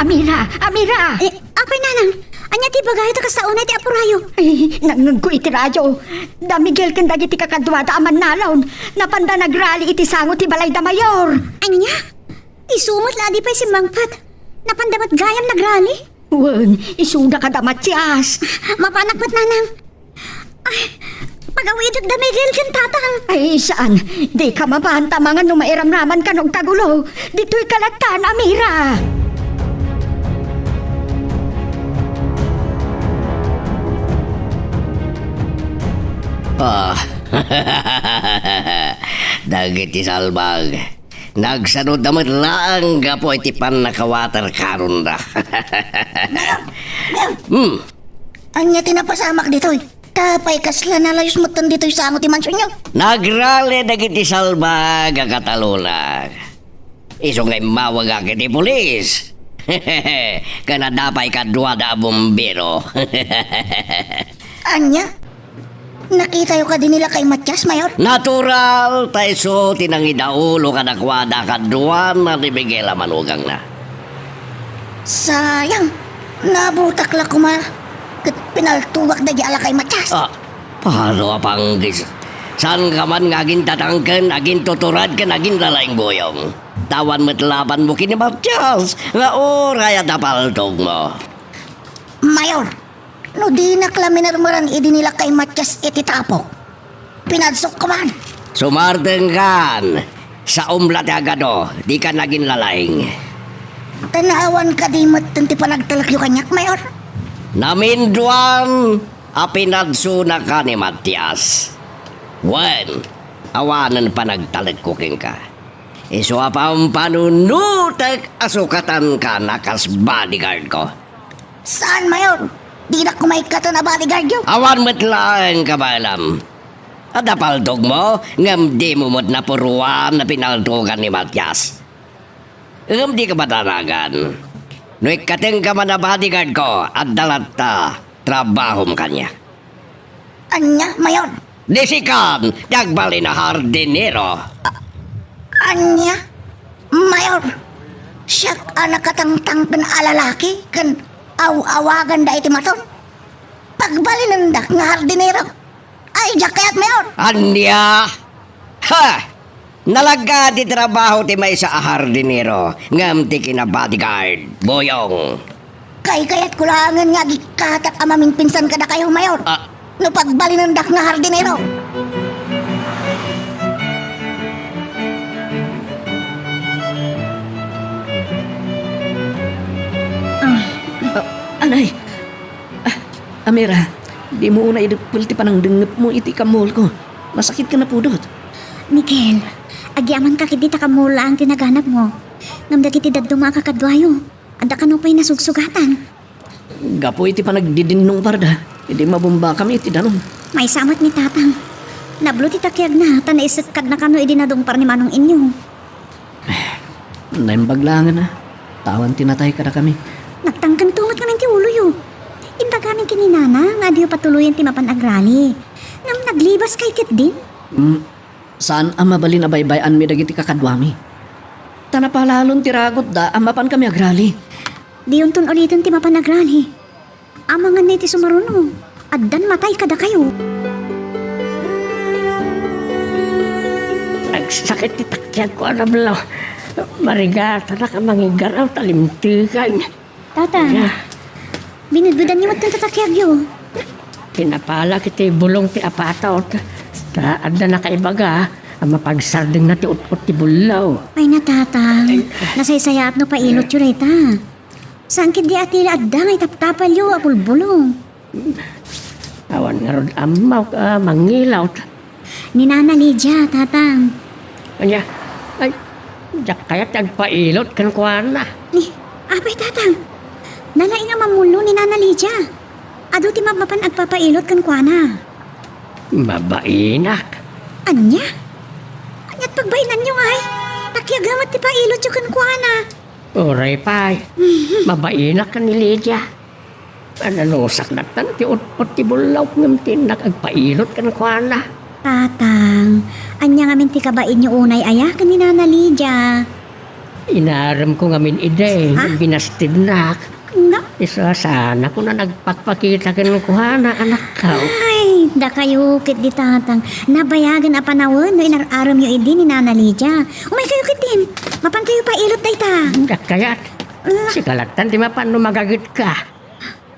Amira! Amira! Apay nanang, anya ti bagay ta kas taunay ti apurayo. Ay, nangnun ko iti radyo. Da Miguel kanda iti kakadwada aman nalaon. Napanda nagrali iti sango ti balay da mayor. Anya? Isumot ladi pa si Mangpat. Napandamat gayam nagrali. Wen, isuda ka da Matias. Mapanakpat nanang. Ay, pagawidot da Miguel kan tatang. Ay, saan? Di ka mapantamangan no mairamraman ka ng kagulo. Dito'y kalatan, Amira. Dagiti salbag. Nagsanod naman lang gapo iti pan nakawater karon da. Anya tinapasamak ditoy. Tapay kasla nalayos matan ditoy sa amo ti mansyon nyo. Nagrali dagiti salbag agatalulag. Iso ngay mawag iti pulis. Kana dapay kadwa da bombero. Anya? Nakita yung ka din nila kay Matias, Mayor? Natural, taiso tinangidaulo kadakwada kaduan na ni Miguel manugang na. Sayang. Nabutak la kuma. Kat pinaltuwak na ala kay Matias. Paano apanggis? Saan ka man ngagin tatangken, agin tuturad ka naging lalaing boyong. Tawan mo't laban mo kini Matias, nga oray at apaltog mo. Mayor, no di naklaminarmaran idi nila kay Matias iti tapo. Pinadsok ko man. Sumardeng kan, sa umlat agado, di ka naging lalaing. Tanawan ka di matanti panagtalak yung kanyak, Mayor. Naminduan, apinadso na ka ni Matias. Wen, awanan pa nagtalagkuking ka. Iso pa ang panunutek asukatan ka na kas bodyguard ko. Saan, Mayor? Di na kumaikatan na bodyguard yun. Awan mo't lang kabalam. At napaldog mo, ngam di mo mo't napuruan na pinaltugan ni Matias. Ngam di ka matanagan. No ikating ka man na bodyguard ko at dalat ta, trabahom kanya. Anya, Mayor? Disikan, dagbali na hardinero. Anya? Mayor? Siyak anak katangtang kan alalaki kan awagan da iti maton. Pagbalinandak nga hardinero. Ay, jakayat, Mayor. Anya? Ha! Nalaga di trabaho ti may sa hardinero. Ngam ti kina bodyguard. Boyong. Kayat kulangan nga gikatak amaming pinsan kada kayo, Mayor. Ah. No pagbalinandak nga hardinero. Anay, Amira, di mo una idupul ti panang dengep mo iti kamol ko. Masakit ka na pudot. Miguel, agyaman ka kiti takamula ang tinaganap mo. Ngam dagiti daddo mga kakadwayo. Anda ka pa'y nasugsugatan. Gapo iti panagdidinong parda. Hindi mabumba kami iti danon. May samat ni tatang. Nablo ti takyag na, tanaisikad na kano idinadumpar ni manong inyo. Naimbaglangan na. Tawan tinatay ka na kami. Nagtangkan tungot kami ti ulo yo. Imbag kami kininana, nga diyo patuloyan ti mapanagrani. Ngam naglibas kay kit din. Saan ang mabalin na baybayan mi dagiti kakadwami? Tanapalalon tiragot da, amapan kami agrali. Diyon ton ulitin ti mapanagrani. Amangan na iti sumaruno. Addan matay kada kayo. Nagsakit ti takyag ko, alam lang. Marigata na ka mangigaraw, talimtikan. Tatang, binudbudan niyo matang tatakyag yo. Pinapala kiti bulong ti apatot. Taada na kaibaga, ang mapagsarding na ti ut-ut ti bulaw. Ay natatang, nasaysayat no pailot yun rita. Saan kit di atila adda ngay taptapal yo, apulbulong. Awan nga ron amaw ka, mangilaw. Ni Nana Lydia, tatang. Kanya, ay, jak kaya tagpailot kan kuana. Ni, apay tatang. Nalain nga mamulo ni Nana Lydia. Ado ti mapapan agpapailot kan kuana. Mabainak. Anya? Anya't pagbainan nyo ay. Takyagamat ti pailot yung kan kuana. Uray pay, mabainak ka ni Lydia. Analusak na tan, ti ut-ut ti bulaw ng tinak agpailot kan kuana. Tatang, anya nga ti kabain nyo unay aya kan ni Nana Lydia. Inaram ko ngamin ide, Ha? binastid na. Nga, Isa sana ko na nagpakpakita ka ng kuhana, anak ka. ay, da kayo kit di tatang. Nabayagan a panawon no inararam yo idi ni Nana Lydia. Umay kayo kit din. Mapan kayo pailot day ta. Jak kayat, si kalatan ti mapan magagit ka.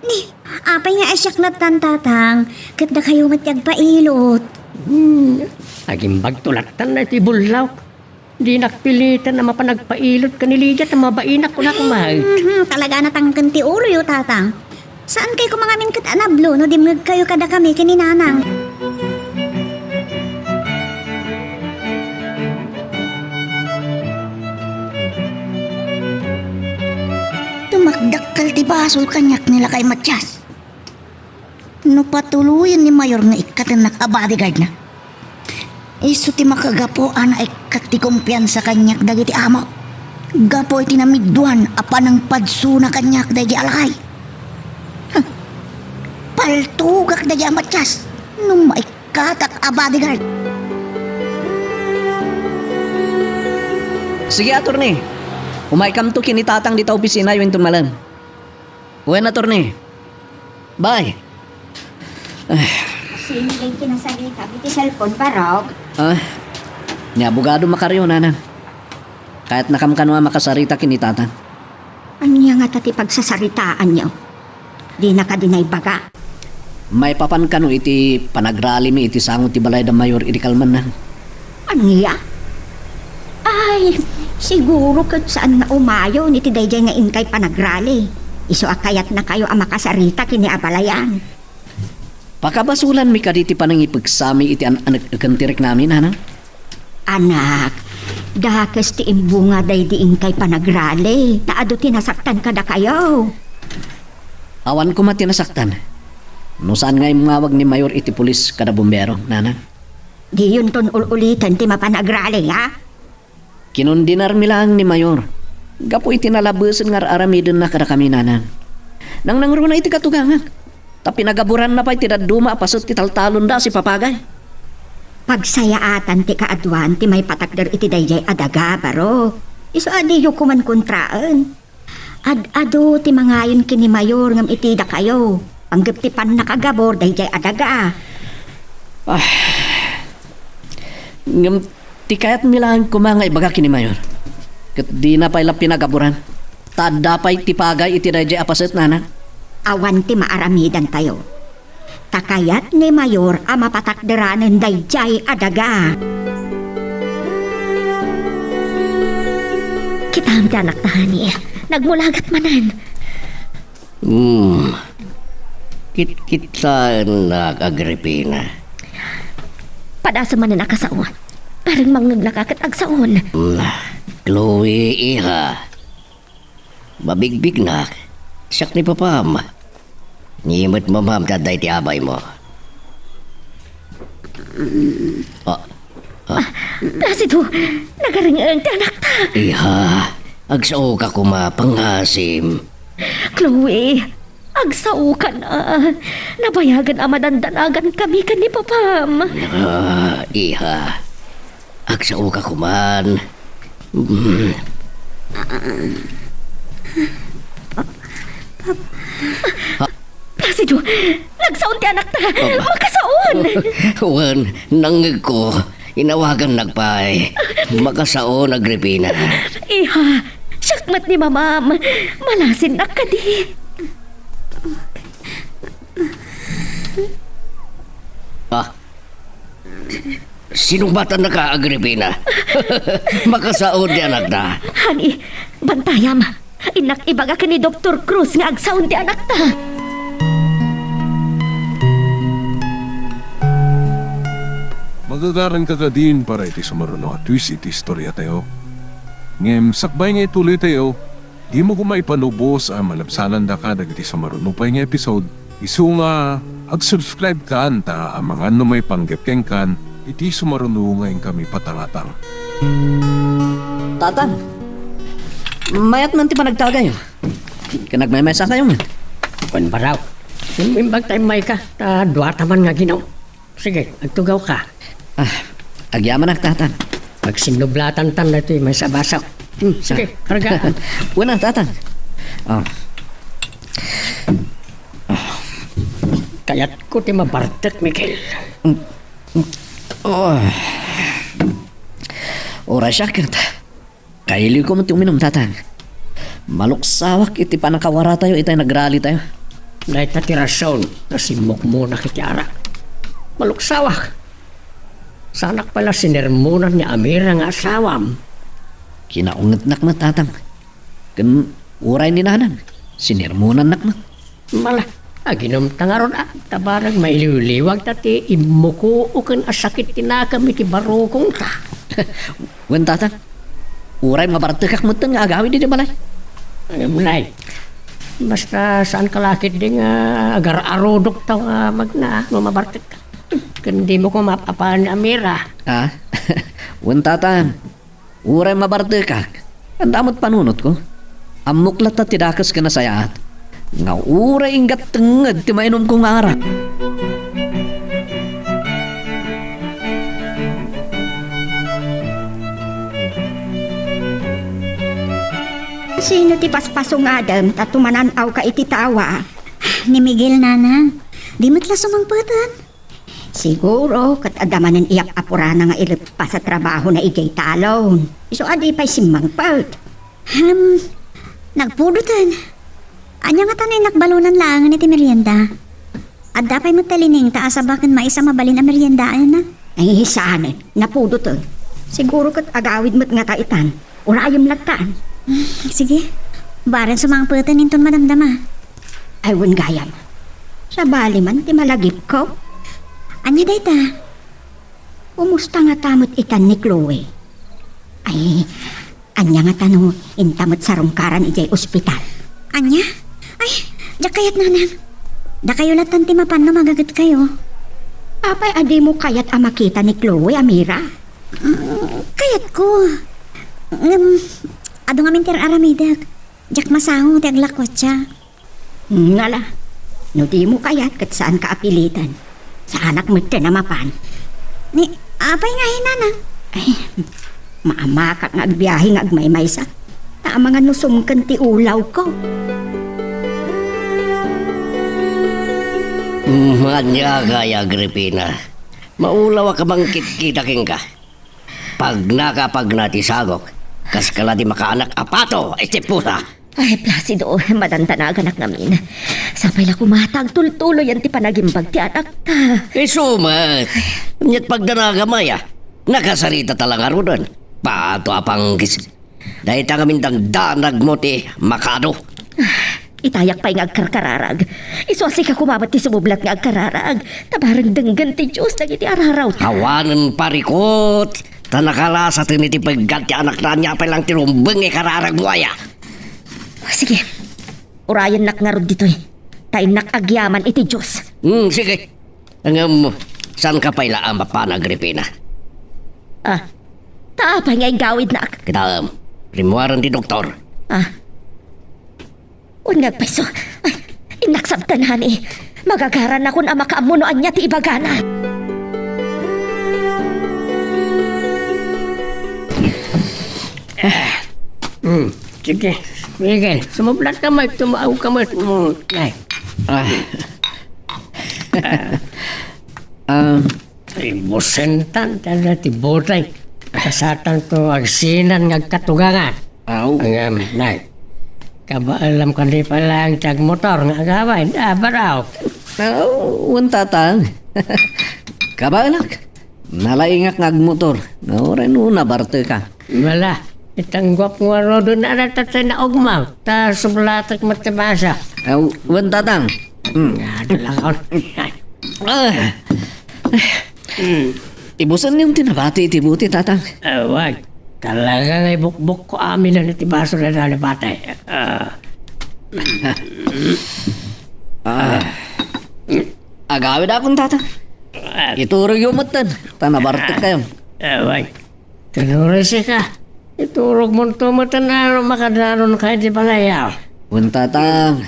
Ni, apay nga asyak na tan tatang. Kit da kayo matyag pailot. Agimbag tulatan na ti bulaw. Di nakpilitan na mapanagpailot ka ni Lydia na mabainak ko na kumahit. Talaga natangkan ti ulo yo tatang. Saan kayo kumangamin kat anablo no dimngag kayo kada kami kininanang. Tumakdakkel ti basol kanyak nila kay Matyas. No patuluyan ni Mayor nga ikatanak a bodyguard na. Isu ti makagapo ana ikat ti kumpiyansa kanyak dagiti amo. Gapo iti namigduan apan ang padso na kanyak dagiti alakay. Paltugak dagiti Matyas no maikatak a bodyguard. Sige, attorney. Umaykam to kinitatang dita opisina yung tumalan. Uwen, attorney. Bye. Sino din kinasalita? Biti cellphone parog. Ni abogado makaryo, nana. Kahit nakamkanwa makasarita kinitatang. Anya nga tati pagsasaritaan nyo? Di nakadinay baga. May papan kanu iti panagrali mi iti sangot ti balay da mayor iti kalman na. Anya? Ay, siguro kat saan nga umayo ni ti dayjay nga inkay panagrali. Iso akayat na kayo ang makasarita kini abalayan. Pakabasulan mi kaditi panang ipagsami iti anak kantirek namin, nana. Anak, dakas ti imbunga day di inkay panagrali. Taado tinasaktan kada kayo. Awan ko matinasaktan. No saan nga imungawag ni mayor iti pulis kada bumbero, nana. Di yun ton ulitan ti mapanagrali, ha? Kinundinar mi lang ni mayor. Gapo iti nalabusan nga aramidon na kada kami, nana. Nang nangro na iti katugangak. Ta pinagaburan na pa'y tinaduma pasot ti taltalon da si papagay. Pagsayaatan ti kaadwan ti may patakder iti dayjay adaga baro. Iso adiyo kuman kontraan. Ad-ado ti mangayon kini mayor ngam itida kayo. Panggap ti pan nakagabor dayjay adaga. Ngam ti kayat milang kumangay baga kini mayor. Kat di na pa'y pinagaburan. Tada pa'y tipagay iti dayjay apaset nana. Awan ti maaramidan tayo. Takayat ni mayor ang mapatakderanan dayjay adaga. Kita ang anak tahani. Nagmulagat manan. Kita na Agripina. Padasa man na nakasaon. Parang mangnaglakat agsaon. Chloe, iha. Mabigbig na. Siyak ni papam. Ngimot mo ma'am taday ti abay mo. Placido, nagaringaan ti anak ta. Iha, agsao ka kumapangasim. Chloe, agsao ka na. Nabayagan ang madandanagan kami ka ni Papam. Iha, agsao ka kuman. Placido, nagsaon ti anak ta. Makasaon. Wan, nangig ko. Inawagan nagpay. Makasaon, Agripina. Iha, syakmat ni mamam. Malasin na ka di. Sinong bata na ka, Agripina? Makasaon di anak na. Hani, bantayam. Inak ibaga ka ni Dr. Cruz nga agsaon ti anak ta. Magagaran ka din para iti sumaruno at twist iti istorya tayo. Ngem, sakbay nga ituloy tayo, di mo kumaipanubos ang malabsalan da ka dagiti sumaruno pa nga episode. Isu nga, ag-subscribe ka anta ang mga may panggapkeng kan, iti sumaruno ngayon kami patangatang. Tatan, mayat man ti panagtagay. Kanagmaymesa kayo man. Kung baraw. Imbag tayo may ka. Duwata man nga ginaw. Sige, agtugaw ka. Agyaman ak tatan. Pag sinublatan tan na ito may sabasaw. Sige, karga. Una tatan. Kayat ko ti mabartek, Miguel. Oras siya kaili ko man ti uminom tatan. Maluksawak iti panakawara tayo itay nagrali tayo. Dahil na ti rason na simok mo na kitiara. Maluksawak. Sanak pala sinermonan ni Amira nga asawam. Kinaungat nak na tatang. Kan uray ni nanan. Sinermonan nak na. Mala, aginom tangaron tabarag mailiwliwag tati imuko ukan asakit tinakam iti barokong ta. Wen tatang. Uray mabartekak mo nga agawin di balay. Mulay. Basta saan kalakit din agar arodok taw magna mabartek ka. Kundi mo ko mapapaan ni Amira. Wen tatang. Uray mabartekak. Ang damot panunot ko. Amuklat at tidakas ka na sayaat. Nga uray ingat tengad ti mainom kong ara. Sino ti paspasong Adam tatumananaw ka iti tawa? Ni Miguel, nana. Di matla sumangpatan. Siguro kat adamanan iyak apurana nga ilip pa sa trabaho na igay talon. Iso adi pa'y simangpart. Nagpudutan. Anya nga tanay nakbalunan lang ni ti merienda. At dapay magtalining taas abakan maisa mabalin ang meriendaan na. Ay hisaanan, napudo to. Siguro kat agawid mo't nga taitan. Urayom lagtaan. Sige. Baran sumangpatan ninton madamdama. Aywan gayam. Sa bali man ti malagip ko. Anya day ta? Umusta nga tamot ikan ni Chloe? Ay, anya nga tanong intamot sa rungkaran ijay ospital. Anya? Ay, da kayat nanang. Da kayo latan ti mapan na magagat kayo. Apay adi mo kayat makita ni Chloe, Amira? Kayat ko. Ado nga mintir aramidag. Jak masaho ti aglakot siya. Ngala, No di mo kayat kat saan ka apilitan. Sa anak mo tinamapan. Ni, apay nga hinanang. Ay, maamakak nga agbiyahe nga agmaymay sa. Ta mga nusum kan ti ulaw ko. Manya kaya, Agripina. Maulaw ka bang kita-king ka. Pag nakapag natisagok, kas kala di makaanak apato, pusa. Ay, Placido, madantanagan anak namin. Sapay na kumatag, tultuloy yan ti panagimbag ti anak ta. Sumat. Nyat pagdanagamaya. Nakasarita talaga ro doon. Pato apang kis. Dahil ta kaming danag mo ti makado. Itayak pa'y nga agkarkararag. Iswasi ka kumamat ti sumublat nga agkararag. Tabarang denggan ti Diyos na iti araraw. Hawanan parikot. Tanakalasa tiniti paggat ti anak na niya pa lang tirumbeng kararag buaya. Sige, urayan nak nga rod dito eh. Tayo nakagyaman iti Diyos. Sige. Hanggang saan ka pa'y laang mapana, Agripina? Taapay nga gawid na ak. Kita, rimuaran ti doktor. Unyag paiso. Ay, inaksabtanan eh. Magagaran ako na makaamunoan niya ti ibagana. Sige, Miguel, sumublat ka mo, tumaaw ka mo. Ay, busentan, tala ti botay. Kasatan to agsinan ng katugangan. Ang nay. Kabaalam ka di pala ang tag motor nga agawin. Baraw. Untatang. Kabalak. Nalaingak ngagmotor. Nauran una barte ka. Wala. Itanggap nga ro doon na natatay na ugmaw. Ta sublatak matibasa. Untatang. Adalang ako. Ibusan yung tinabati itibuti tatang. Wag. Talaga nga bukbuk ko amin na nitibaso na nalipatay. Agawid akong tatang. Iturog yung matan. Tanabartik kayo. Wag. Tinurisi ka. Iturog mo ito matanaro makadaron kayo di palayaw. Untatang.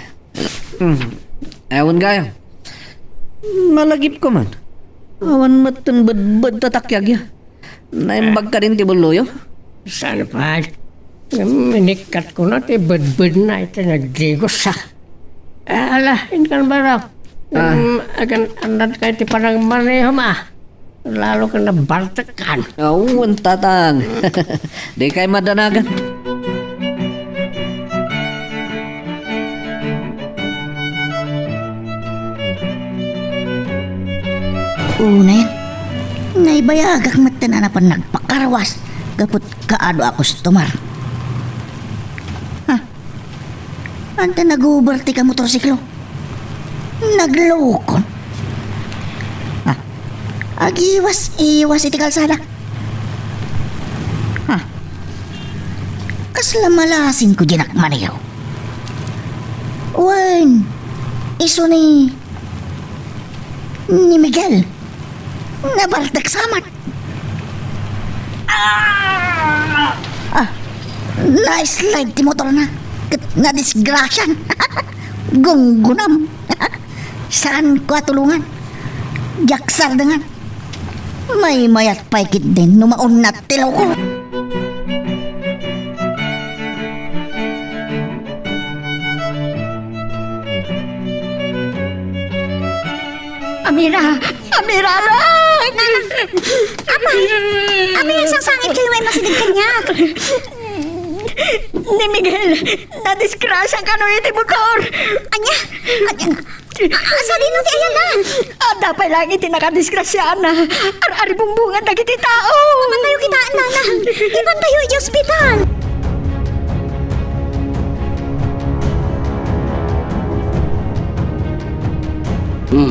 Ewan kayo. Malagip ko man. Awan matan badbad tatakyag ya. Naimbag ka rin ti buloyo. Sana pa. Minikat ko na ti badbad na ito nagdigos sa. Ala, inkan ba raw? Agan anad kayo ti parang maneho ma. Lalo ka na bartakan. Untatang. Di kayo madanagan. Una yan. Naibayagak matan na pa nagpakarawas. Gapot kaado ako stumar. Anta nag-uberte ka motorsiklo. Naglukon. Agiwas-iwas iti kalsada. Kasla malasin ko ginak maniyaw. Wen, iso ni Miguel. Nabartak samat. Na-slide ti motor na. Nga disgrasyan. Gunggunam. Saan ko atulungan? Jaksar dengan. May mayat paikit din. Numaon na tilaw ko. Amira! Amira na! Apay ang sasangit kayo may masinig kanya. Ni Miguel, nadiskrasya ka no iti motor. Anya? Asa din no ti ayan na? Dapat lang iti nakadiskrasya na. Ar-ari bumbungan na iti tao. Naman tayo kitaan na na. Iban tayo iti ospital.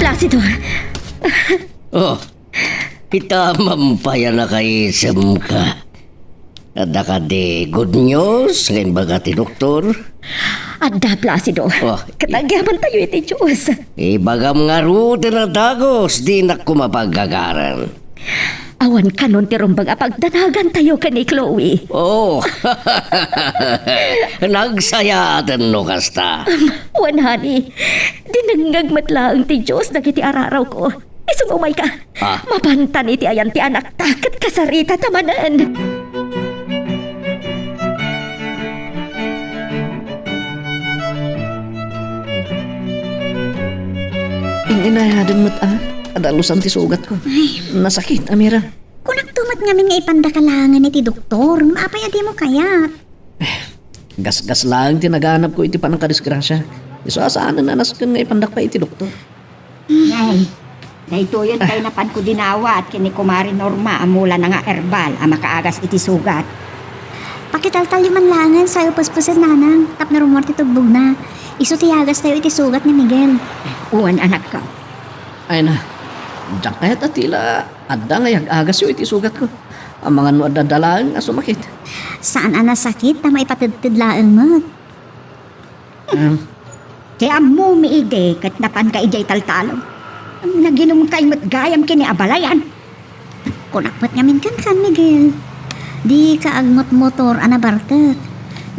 Placido. Kita mampaya na kay isam ka. Ada ka di good news ngayon baga ti doktor. Adda, Placido. Katagyaman tayo iti Diyos. Ibagam nga rute na dagos, di na kumapagagaran. Awan kanon ti rumbang apagdanagan tayo ka ni Chloe. Oh, nagsayatan no kasta. Wan, honey. Dinangagmat lang ti Diyos dagiti araraw ko. Isang umay ka. Ah. Mapantan iti ayan ti anak takat kasarita tamanan. Inayadan mo't adalusan ti sugat ko. Nasakit, Amira. Kung nagtumat ngamin nga ipandakalangan iti doktor, maapay adi mo kayat. Gas-gas lang tinaganap ko iti panang kadisgrasya. Iso asaan na naskan nga ipandak pa iti doktor. Nay, dahito yun tayo napan ko dinawa at kini kumari Norma amula na nga herbal ang makaagas iti sugat. Pakitaltal yung manlangan sa'yo paspasan nanang. Tap na rumor ti tugbog na. Iso tiyagas tayo iti sugat ni Miguel. Uwan anak ko. Ay na, diyak kahit at tila adda nga agas yung iti sugat ko. Ang mga no adadalaan nga sumakit. Saan ang nasakit na maipatidtidlaan mo? Kaya mo miide kat napan ka ijay taltalong. Naginom kay mat gayam kini abalayan. Kunakpat ngamin kan Miguel. Di ka agmot motor anabartet.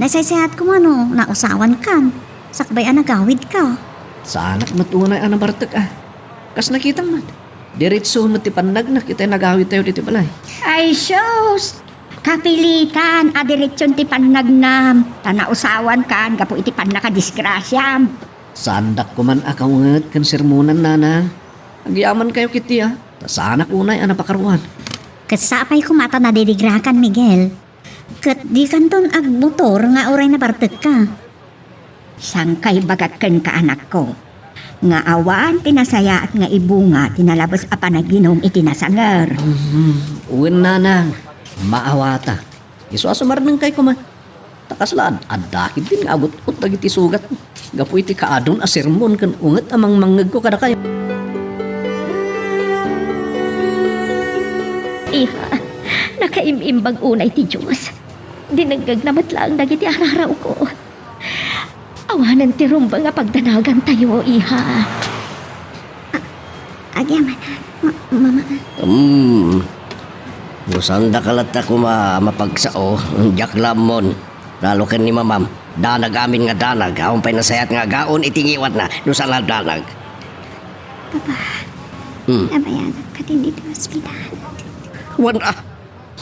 Naisaysahat ko mano, nausawan kan. Sakbay anagawid ka. Sa anak matunay ang nabartak Kas nakitang man. Diretso mo ti panag na kita nagawid tayo dito balay. Ay sus! Kapilitan, adiretsyon ti pannagnam. Tanausawan kan, gapo iti panakadisgrasyam. Sandak ko man akawngat kan sermonan nana. Agyaman kayo kiti Ta anak unay ang napakaruan. Kasapay ko mata na didigrakan Miguel. Kat di kanton agmotor nga oray na bartet ka. Sangkay bagat ken ka anak ko. Nga awan, tinasaya at nga ibunga, tinalabas a panaginom iti nasangar. Uwin nana, maawata. Iso asumar ng kay kuman. Takaslaan, adakid din nga abot-ut dagiti sugat. Gapu iti kaadon a sermon kan unget amang mangeg ko kada kayo. Iha, nakaimimbag unay ti Diyos. Dinagag namat lang dagiti araraw ko. Awanan ti rumba nga pagdanagan tayo, iha. Agyaman, mama. Busanda kalat ako mapagsao, jak lamon. Lalo ken ni mamam, danag amin nga danag, aon pa'y nasayat nga gaon itingiwat na, nusan na danag. Papa, nabayagan ka din dito sa ospital. Wan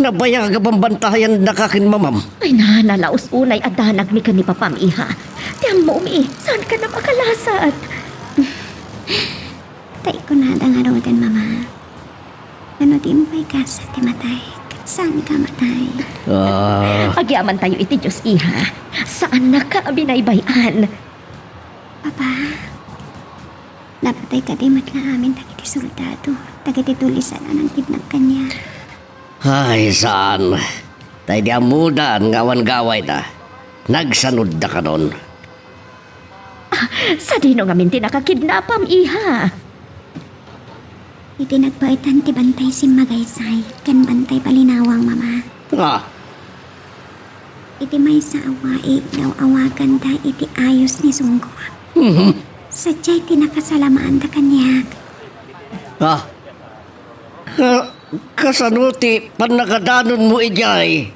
nabaya ka bambantayan na kakin mamam. Ay nalaos unay at danag mi ka ni papam, iha. Tiyang mo mi, saan ka na makalasat? Tay ko na nga rodan, mama. Ano di mo kay kasa ti matay? Kat saan ka matay? Agyaman tayo iti Diyos, iha. Saan na ka binaybayan? Papa, napatay ka di matla amin dagiti soldado. Dagiti tulisan ang kidnap kanya. Ay, saan? Tay di amudan ngawan gaway ta. Nagsanod da ka nun. Sa dino nga minti nakakidnapam, iha. Iti nagpaitan ti bantay si Magaysay. Kan bantay palinawang, mama. Iti may sa awai daw awagan da iti ayos ni Sunggo. Sadya'y tinakasalamaan da kanyak. Kasanuti panakadanon mo ijay.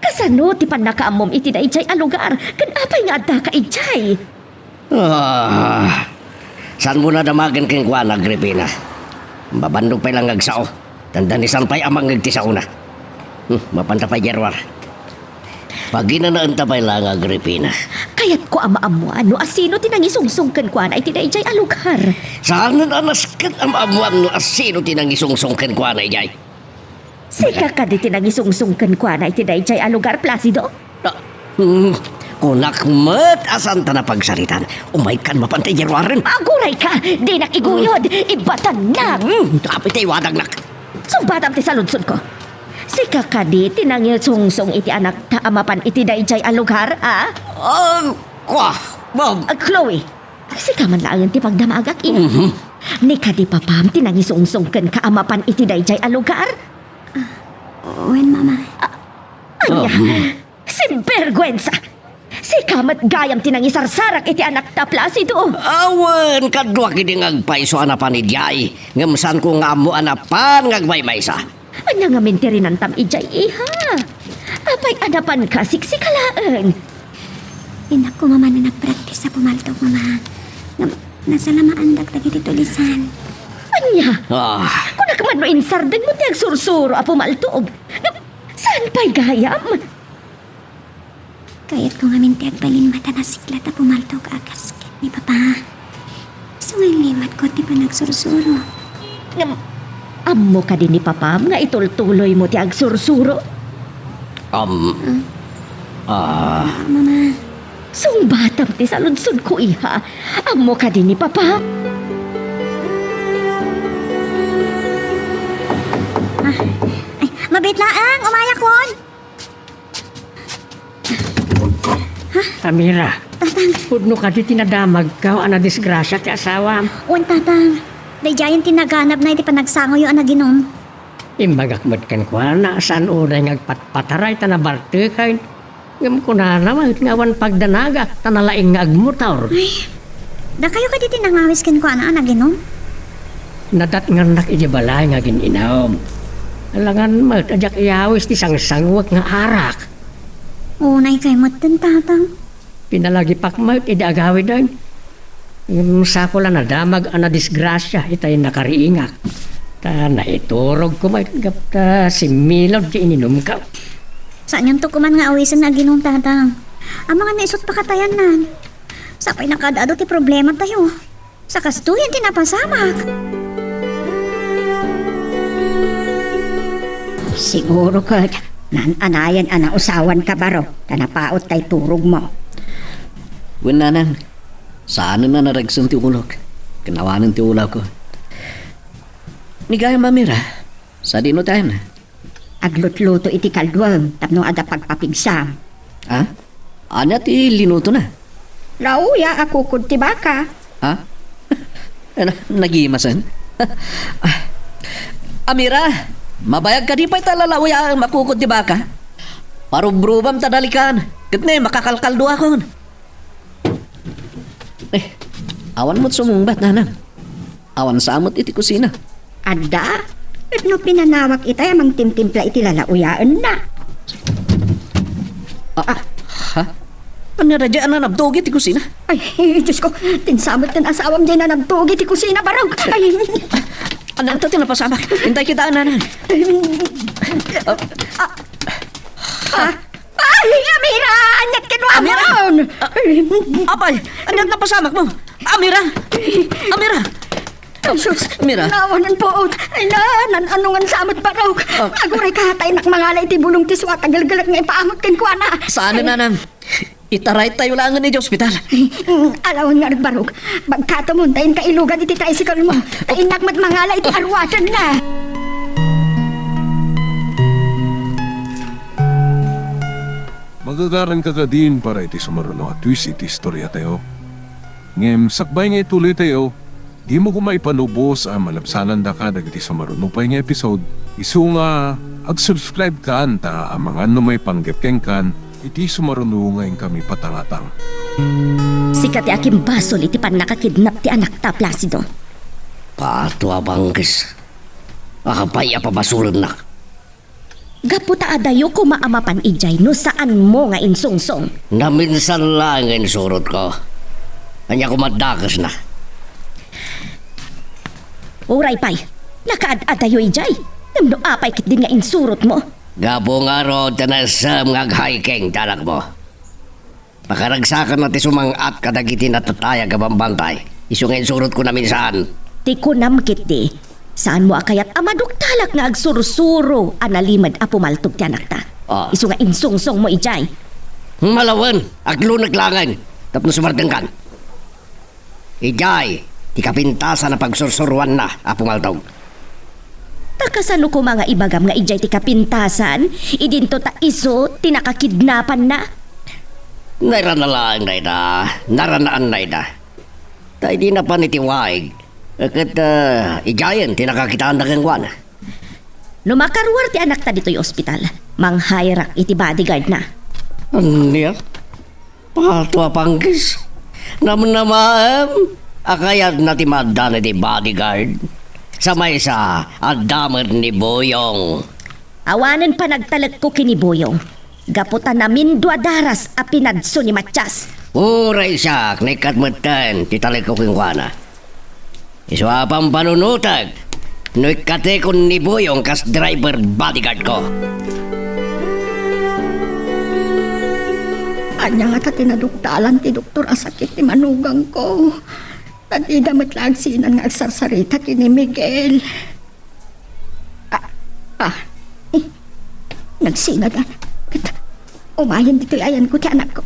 Kasano ti panakaamom iti da ijay a lugar? Kan apay nga adda ka ijay? Saan mo na damagan keng kwa na, Agripina? Babandog pa lang agsao. Tandanisan pa'y amang agtisao na. Mapanta pa jerwar. Pag ginanaan pa'y lang, Agripina. Kayat ko ama-amuan no asino tinangisungsungkan kwa na iti da ijay a lugar? Saan na anaskat amamuan no asino tinangisungsungkan kwa na ijay? Sika ka di tinangisungsungkan kwa na iti da ijay a lugar, Placido? Kunak mat asan ta na pagsaritan. Umay kan mapantay jerwaran. Aguray ka! Di nakiguyod! Ibatan na! Kapit ay wadagnak. Sumbatam ti saludsod ko. Sika ka di tinangisungsung iti anak ta amapan iti da ijay a lugar, ha? Kwa, Bob. Chloe, sika man lang ti pagdamagak ina. Ni ka di papam tinangisungsungkan ka amapan iti da ijay a lugar? Wen, mama. Anya, sinvergüenza! Si Si kamat gayam tinangisarsarak iti anak ta Placido. Awan, kadwa kini ngagpaiso anapan ni Diyay. Ngamsan ko nga mo anapan ngagmaymaysa. Anya nga mintirin tam ijay iha. Apay anapan ka siksikalaan. Inak ko mama na nagpractice sa pumaltog, mama. Nasa lamaan dagdag iti tulisan. Anya? Ah, Kung nakaman mo insardan mo tiyag sursuro apumaltog. Saan pa'y gayam? Kayat ko nga mintiag balin mata na siklat na pumaltog agasket ni Papa. Sungay limat ko ti pa nagsursuro. Ammo ka din ni Papam nga itultuloy mo tiyag sursuro. Mama, Sung batam ti sa lunsod ko iha. Ammo ka din ni Papa. ay, mabit laang, umaya kon. Amira, pudno ka di tinadamag ka ana disgrasya ti asawam. Uwan tatang, dayjayan tinaganap na iti panagsango yung anaginom. Imbagakmat kan kwa na saan uray ngagpatpataray ta na barte kain. Ngam ko na naman ngawan pagdanaga tanalaing nga agmutaw. Da kayo ka di tinangawis ken ko ana anaginom? Nadat nga nak ijibalay nga gininom. Alangan mat ajak iyawis ti sangsangwak nga arak. Unay kay mo tatang. Pinalagi pakmat iti agawid dan. Yung sako lang na damag ana disgrasya itay nakariingak. Ta naiturog ko may gapta si Milod di ininom ka. Saan yung tukuman nga awisan na ginom tatang? Ang mga naisot pa katayanan. Sapay nakadaado ti problema tayo. Sa kastuyan tinapasamak. Siguro ka, nan-anayan ana usawan ka baro. Tanapaot tay turog mo. Winanan, saan na naragsan ti ulog? Kinawanan ti ulaw ko. Ni gaya mamira, sa dino tayo na. Aglutluto iti kalduam, tapno ada pagpapigsam. Ha? Anya ti linuto na? Lauya ako kud ti baka. Ha? Nagimasan? Amira, mabayag ka di pa'y talalawaya ang makukod di baka? Parubrubam tadalikan, kitne makakalkaldo ako. Awan mo't sumungbat nanang. Awan samot iti kusina. Ada? At no pinanawak itay amang timtimpla iti lalauyaan na. Ha? Ano radya na nabdogi ti kusina? Ay, Diyos ko, tinsamot ng asawam dyan na nagtugi ti kusina barog. Ay, Ano ito tinapasamak? Hintay kita nanang. ay, Amira! Anyat kinwa mo Amira! ron! Apay, ano napasamak mo? Amira! Amira! Ay, sus, Amira? nawanan po. Ay na, nananungan samot barog. Aguray kahatay nak mangalay ti bulong ti suwa, tagal-galag nga ipaamot kinkwa na. Saan na nanang? Itaray tayo langan ni ospital. Alawan nga nagbarog. Bagkatamon, tayin kailugan iti tricycle mo. Tayin nakmat mangalay iti arwasan na. Magagaran ka ka din para iti sumaruno at twist iti istorya tayo. Ngem, sakbay nga ituloy tayo, di mo kumaipanubos ang malabsanan da ka dagiti sumaruno pa nga episode. Isu nga, ag-subscribe ka anta ang mga may panggepkeng kan, iti sumaruno ngayon kami patangatang. Sikat ti aking basol iti pan nakakidnap ti anak ta Placido. pato abangkis. Akapay apabasulod na. Gaputa adayo ko maamapan ijay no saan mo nga insungsong. Naminsan lang ang surot ko. Kanya ko madakas na. Uray pay, nakaad-adayo ijay. Namno apay kit din nga insurot mo. Gabo nga ro tanasam nga hiking talak mo. Pakaragsakan na ti sumangat kadagiti natataya gabambantay. Isu nga surot ko na minsan. Ti kunam kit di. Saan mo akayat amaduktalak nga agsursuro analimad a pumaltog ti anak ta. Ah. Isu nga insungsong mo ijay. Malawan, aglo naglangan. Tapos sumarteng kan. Ijay, ti kapintasan na pagsursuruan na apumaltog. Takasano ko mga ibagam nga ijay ti kapintasan, idinto ta iso tinakakidnapan na. Nairanalaan na ita, naranaan na ita. Tayo di na pa nitiwaig. Kat ijayan, tinakakitaan na kengwan. Lumakaruar ti anak ta dito'y ospital. Manghayrak iti bodyguard na. Niya? Pato pangkis. Naman akayat na ti madana ti bodyguard. Sa may sa adamad ni Boyong. Awanan pa nagtalag ko kiniboyong. Gaputan namin dua daras a pinadso ni Matyas. Uray siya, naikatmatan, titalik ko kinkwana. Iswa pang panunutag, no ikate ko ni Boyong kas driver bodyguard ko. Anya nga ta tinaduktalan ti doktor asakit ti manugang ko. Tadi damat lang sinan nga agsarsarita kini Miguel. Nagsinagan. Umayan dito'y ayan ko ti anak ko.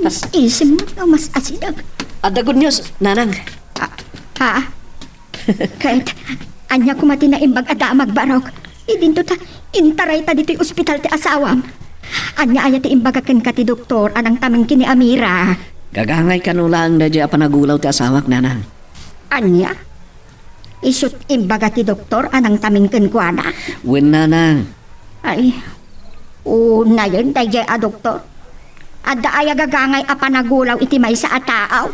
Mas isim mo na mas asinag. Ada good news, Nanang. Ha? Kahit anya ko mati na imbag ada magbarok. Idinto ta, intaray ta dito'y ospital ti asawam. Anya aya ti imbagakan ka ti doktor anang tamang kini Amira. Gagangay ka no lang na dya panagulaw ti asawak, Nanang. Anya? Isut imbaga ti doktor anang taming kenkwana. Win, Nanang. Ay, una yun, dayjay a doktor. Ada aya gagangay a panagulaw iti may sa ataaw.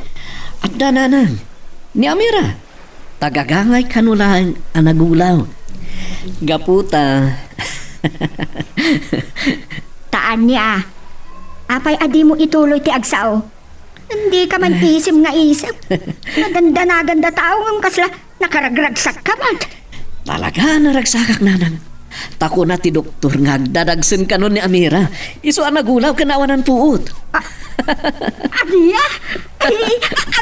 Ada, Nanang. Ni Amira. Tagagangay ka no lang ang nagulaw. Gaputa. Taan niya. Apay adi mo ituloy ti agsao. Hindi ka man isim nga isip. Naganda tao ng kasla nakaragragsak ka man. Talaga naragsakak, Nanang. Tako na ti doktor nga agdadagsen ka nun ni Amira. Iso ang nagulaw kanawanan puot. Aniya? Ay,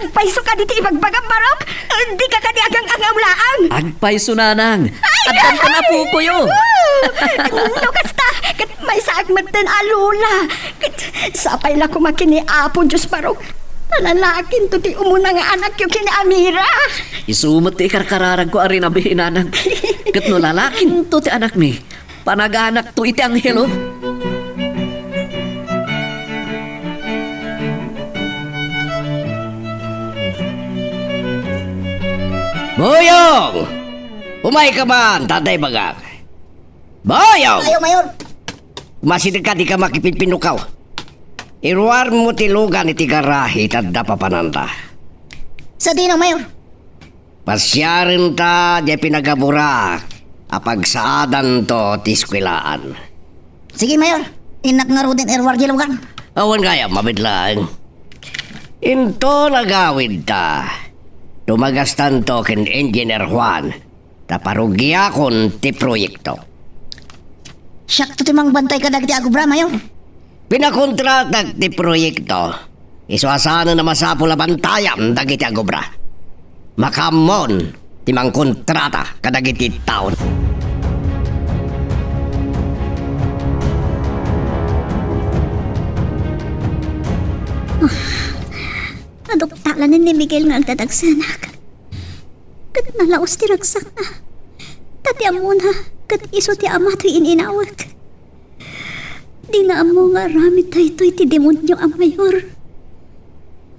agpaiso ka dito ibagbagam barok. Hindi ka kaniagang angawlaan. Agpaiso, Nanang. At ka na po ko yun. No, kasta, kat may saagmat din alula. Kat sapay la kumakini apo Diyos barok. Talalakin to ti umuna nga anak yung kini Amira. Isumot ti karkararag ko arin abihin, Nanang. Kat no lalakin to ti anak mi. Panaganak to iti anghelo. Boyong! Umay ka man, tatay bagak. Boyong! Ayo, Mayor. Masitig ka di ka makipinpinukaw. Iruar mo tilugan iti garahe tadda papananda. Sa dino, Mayor. Pasyarin ta di pinagabura apagsaadan to tiskwilaan. Sige, Mayor. Inak nga ro din erwar gilugan. Awan kaya mabidlang. Into nagawid ta. Tumagastan to ken Engineer Juan. Taparugyakon ti proyekto. Siyak to timang bantay ka dagiti agubra, Mayor. Pinakontratag ti proyekto. Isuasana na masapul na bantayam dagiti agobra. Makamon timang kontrata kadagiti taon. Adoptalan ni Miguel nga agdadagsanak. Kat nalaos ti ragsak na. Tati amo na, kat iso ti ama to'y ininawag. Di na amo nga ramit tayo ti demonyo ang Mayor.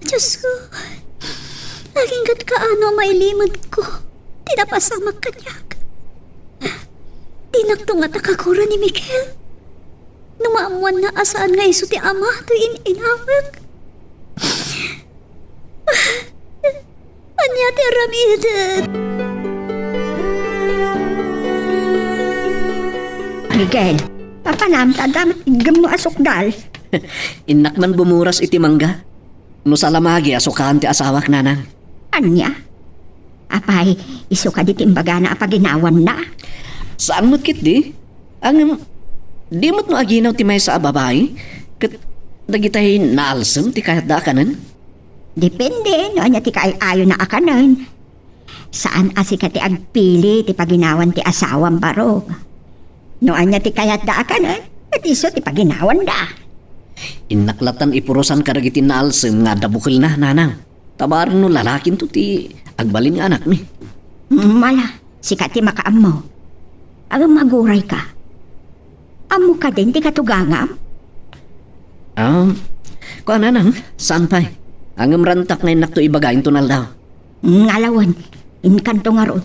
Diyos ko, laging kat kaano mailimad ko. Di na pasamak kanyak. Di naktunga takakura ni Miguel. Numaamuan na asaan nga iso ti ama to'y ininawag. Anya ti aramidan. Miguel, papanamta damat igam no asukdal. Inak man bumuras iti mangga. No salamagi asukaan ti asawak, Nanang. Anya? Apay, iso ka di timbaga na apaginawan na. Saan mo't kit di? Ang di mo't no aginaw ti may sa babae? Kat dagitay naalsam ti kahit da kanan? Depende, no anya ti kaayo na akanan. Saan asi ka ti agpili ti paginawan ti asawang barog? No anya ti kayat da akanan, at iso ti paginawan da. Inaklatan ipurusan karagiti naalsam nga dabukil na, Nanang. Tabarang no lalakin to ti agbalin nga anak mi. Mala, sikat ti makaam ang maguray ka. Amo ka din ti katugangam? Kuan, Nanang, saan pa'y? Ang rantak na inak to ibagayin tunal daw. Ngalawan, inkanto nga ron.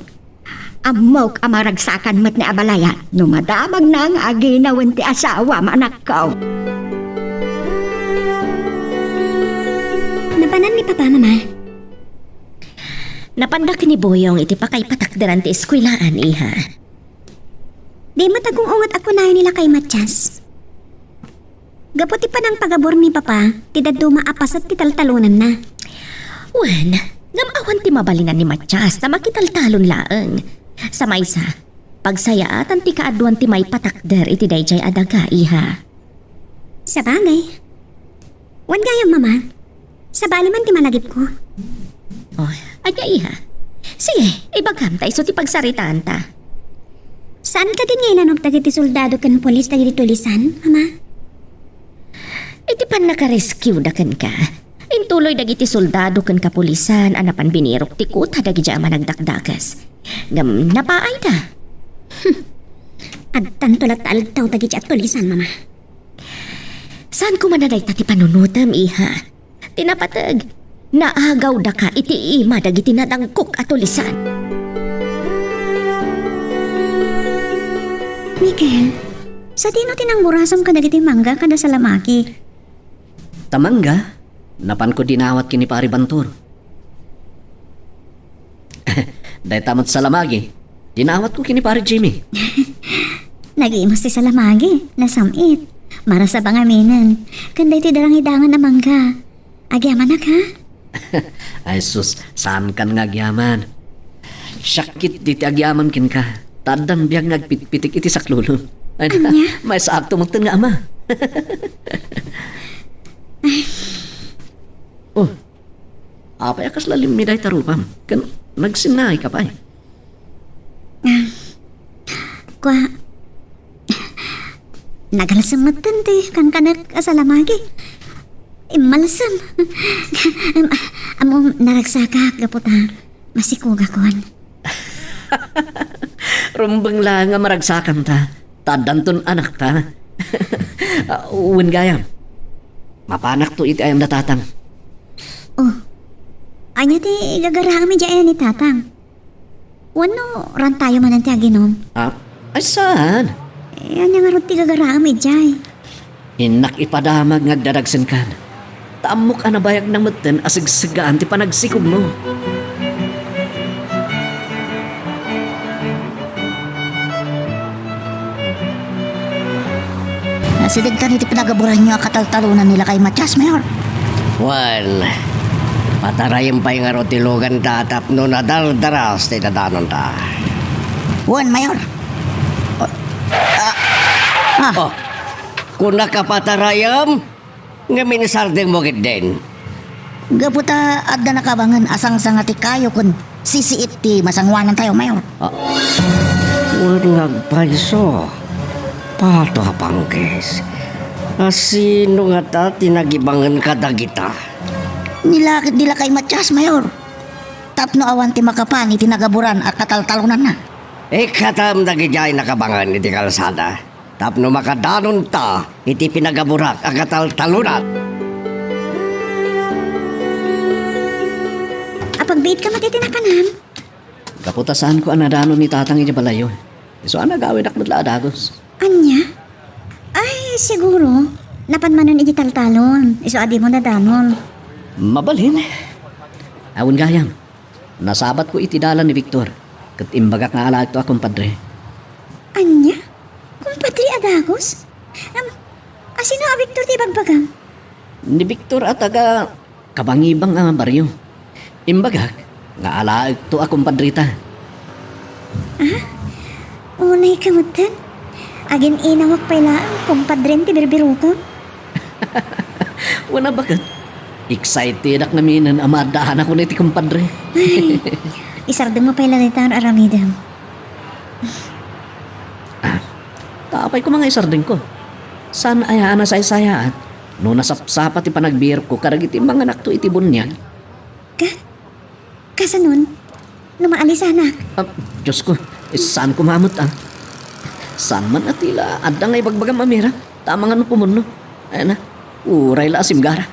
Amok amaragsakan met ni abalayan. Numadamag na ang aginawan ti asawa manak ko. papa, mama? Napandak ni Boyong iti pa kay patakdaran ti eskwelaan, iha. Di matagong ungat ako na nila kay Matyas. Gaputi pa ng pagabor ni papa, ti daddo maapas at titaltalunan na. Wen, ngamawan ti mabalinan ni Matyas na makitaltalon laeng. Sa maysa, pagsayaatan ti kaaduan ti may patakder iti dayjay adaga, iha. Sa bagay. Wan gayam, mama. Sa bali man ti malagip ko. Oh, anya iha. Sige, ibagam ta iso ti pagsaritaan ta. Saan ka din ngayon anong tagiti soldado kan polis tagiti tulisan, mama? Iti pan naka-rescue da kan ka. Intuloy dagiti soldado kan kapulisan anapan binirok ti kuta dagi jama nagdakdakas. Ngam napaay da. Agtan tulat altaw tagiti at tulisan, mama. Saan ko manaday ta ti panunutam, iha? Tinapatag, naagaw da ka iti ima dagiti nadangkok at tulisan. Miguel, sa tino tinangburasam ka dagiti mangga kada sa lamaki? Tamangga, napan ko dinawat kini pari Bantur. Dahil tamat sa lamagi, dinawat ko kini pari Jimmy. Nag-iimas ti sa lamagi, nasamit. Mara sa bangaminan, kanday ti darang hidangan na mangga. Agyaman na ka? Ay sus, saan kan ngagyaman? Syakit diti agyaman kin ka. Tadan biyag nagpitpitik iti saklulon. Anya? May saakto magtan nga ama. Oh, apay akas lalim mi day tarupam. Kan nagsinay ka pa eh. Kwa, nagalasumatan ti kan kanak asalamagi. Imalasam. Amo naragsaka kaputa. Masikuga kon. Rumbang lang nga maragsakan ta. Tadanton anak ta. Uwin gayam. Mapanak to iti ayam natatang. Oh, anya ti gagaraang mi dyan ni tatang. Wano ran tayo man ang tiaginom. Ah, ay saan? Anya nga ron ti gagaraang mi dyan. Inak ipadamag ngagdadagsen kan. Taamok anabayag ng matan asagsagaan ti panagsikog mo. Nasidig ka niti pinagaburan nyo kataltalunan nila kay Matyas, Mayor. Well, patarayin pa yung arotilugan tatap no nadaldaras ti dadanon ta. Juan, Mayor. Oh, kung nakapatarayam, nga minisardeng mo gid din. Gaputa adda nakabangan asang sangati kayo kun sisiit ti masangwanan tayo, Mayor. Ngagpaiso, pato hapangkes. Sino nga ta tinagibangan kadagita? Nilakit nila kay Matyas, Mayor. Tapno awan ti makapan iti nagaburan at kataltalunan na. Katam dagijay nakabangan iti kalsada. Tapno makadanon ta iti pinagaburak ang kataltalunan. Apagbait ka matitinapanan. Kaputasan ko anadano ni tatang iti balayo. So ana gawin ak madlaadagos. Anya? Ay, siguro. Napan manon iti taltalon. Iso adi mo na danon. Mabalin. Awon gayam. Nasabat ko iti dalan ni Victor. Kat imbagak nga alaag to akong padre. Anya? Kumpadri adagos? Asino a Victor ti bagbagam? Ni Victor at taga kabangibang nga baryo. Imbagak nga alaag to akong padrita. Unay kamutan. Agin inawak pala ang kumpadren ti birbiro ko. Wala bakat. Excited ak namin ang amadahan ako na iti kumpadre. Ay, isardeng mo pala nito ang aramidam. Tapay ko mga isardeng ko. Saan ayaan na sa isayaan? No nasapsapat ti panagbiro ko karag iti mga nakto iti bunyag. Kasanon? Numaalis anak. Diyos ko, saan ko mamot Saan man atila, adda nga ibagbagang mamira. Tama nga no pumuno. Ayan na, uray la asimgara.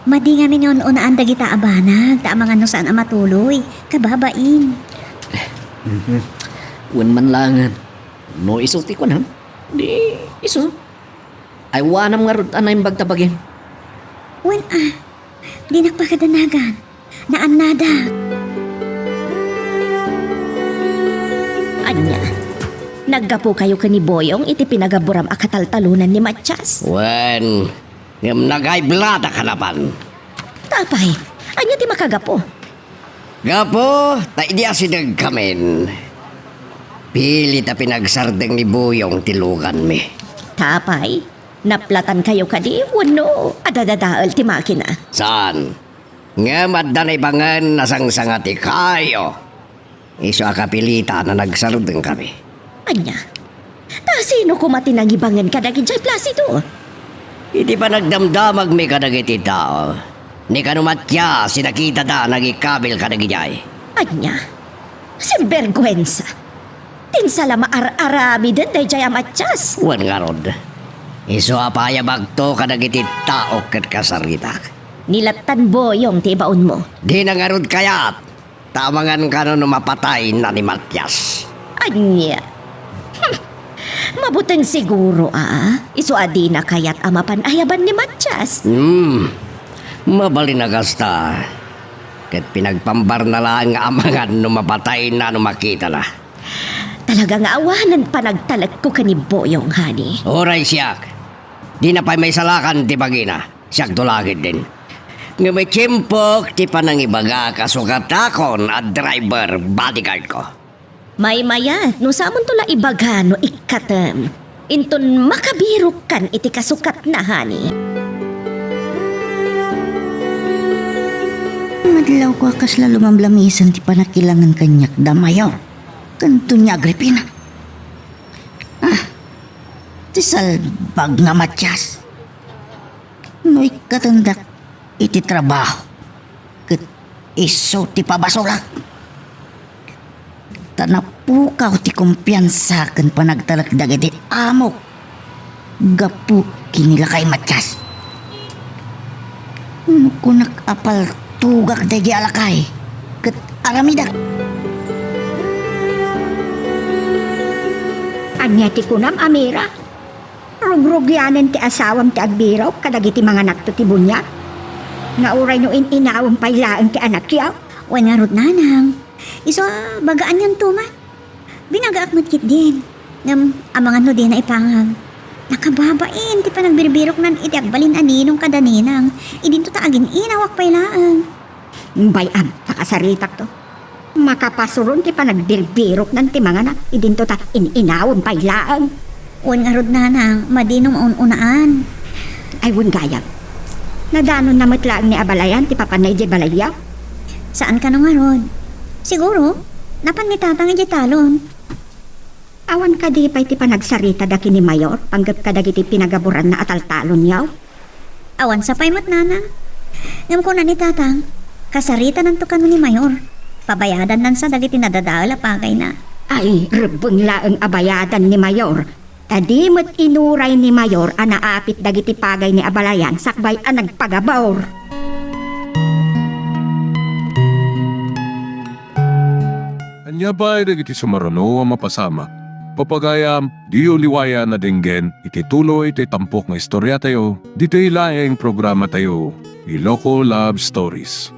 Madi nga minyon unaan dagita abanag. Tama nga no saan ang matuloy. Kababain. Uwan man langan. No isuti ko na. Di iso. Ay wanam nga rod anay bagtabagin. Wen Di nagpakadanagan. Naanada. Anya, naggapo kayo ka ni Boyong iti pinagaburam akataltalunan ni Matsyas. Wen, ngam nagayblada ka naman. Tapay, anya ti makagapo. Gapo, ta idi asinag kamen. Pili ta pinagsardeng ni Buyong tilugan mi. Tapay, naplatan kayo kadi, wano, adadadaal ti makina. Saan? Nga maddanay bangan nasangsangati kayo. Iso akapilita na nagsardeng kami. Anya, ta sino kumatinang ibangan ka daging jay Placido? Iti pa nagdamdamag mi kadagiti tao. Ni kanumatya sinakita da nagikabil kadagijay. Anya, sinvergwensa. Tinsala maar-arami din day jay Matsyas. Wan nga rod. Iso apaya bagto kadagiti tao ket kasarita. Nilatan Boyong ti ibaon mo. Di na nga rod kayat. Tamangan ka no mapatay na ni Matyas. Anya. Mabuting siguro Iso adi na kayat amapanayaban ni Matsyas. Mabali na gasta. Ket pinagpambar na lang nga amangan no mapatay na no makita na. Talaga nga awanan pa nagtalag ko ka ni Boyong, honey. Oray siyak. Di na pa may salakan ti bagina. Siyak tulagid din. Nga may timpok ti panangibaga kasukatakon at driver bodyguard ko. May maya, no samon tula ibaga no ikatem. Inton makabirok kan iti kasukat na, honey. Madlaw ko akasla lumamlamisan ti panakilangan kanyak da mayor. Kanto niya Agripina. Ti salbag nga Matsyas. No ikatandak iti trabaho. Ket iso ti pabasula. Tanapukaw ti kumpiyansa ken panagtalakdag iti amok. Gapu kinila kay Matsyas. Kunak apal tugak dagi alakay. Ket aramidak. Anya ti kunam, Amira. Rugrugyanan ti asawam ti agbiraw kadagiti mga nakto ti bunya. Nga uray no inawang pailaan ti anak yaw. Wan nga rod nanang. Iso bagaan yan tuman. Binagaak matkit din. Ngam amangan no din na ipangag. Nakababain ti panagbiribirok nan iti agbalin aninong kadaninang. Idin to taagin inawak pailaan. Bayam, nakasaritak to. Makapasuron ti panagbirbirok ng ti mga na. Idinto ta inawang pailaan. Wan nga rod nanang. Madinong maununaan. Ay wun gayam. Nadanon na matlaang ni Abalayan ti papanay di balayaw. Saan ka no nga rod? Siguro, napan ni tatang iti talon. Awan ka di pa'y ti panagsarita daki ni Mayor. Panggap ka dagiti pinagaburan na ataltalon yaw. Awan sa paymat nanang. Ngam ko na ni tatang. Kasarita ng tukan ni Mayor. Pabayadan nan sa dagiti nadadala pa kay na. Ay, rebeng laeng abayadan ni Mayor. Tadi mo't inuray ni Mayor ang naapit dagiti pagay ni Abalayan sakbay ang nagpagabawr. Anya ba ay dagiti sumarano ang mapasama? Papagayam, di uliwaya na dinggen, iti tuloy iti tampok nga istorya tayo, dito ilaing programa tayo, Iloko Love Stories.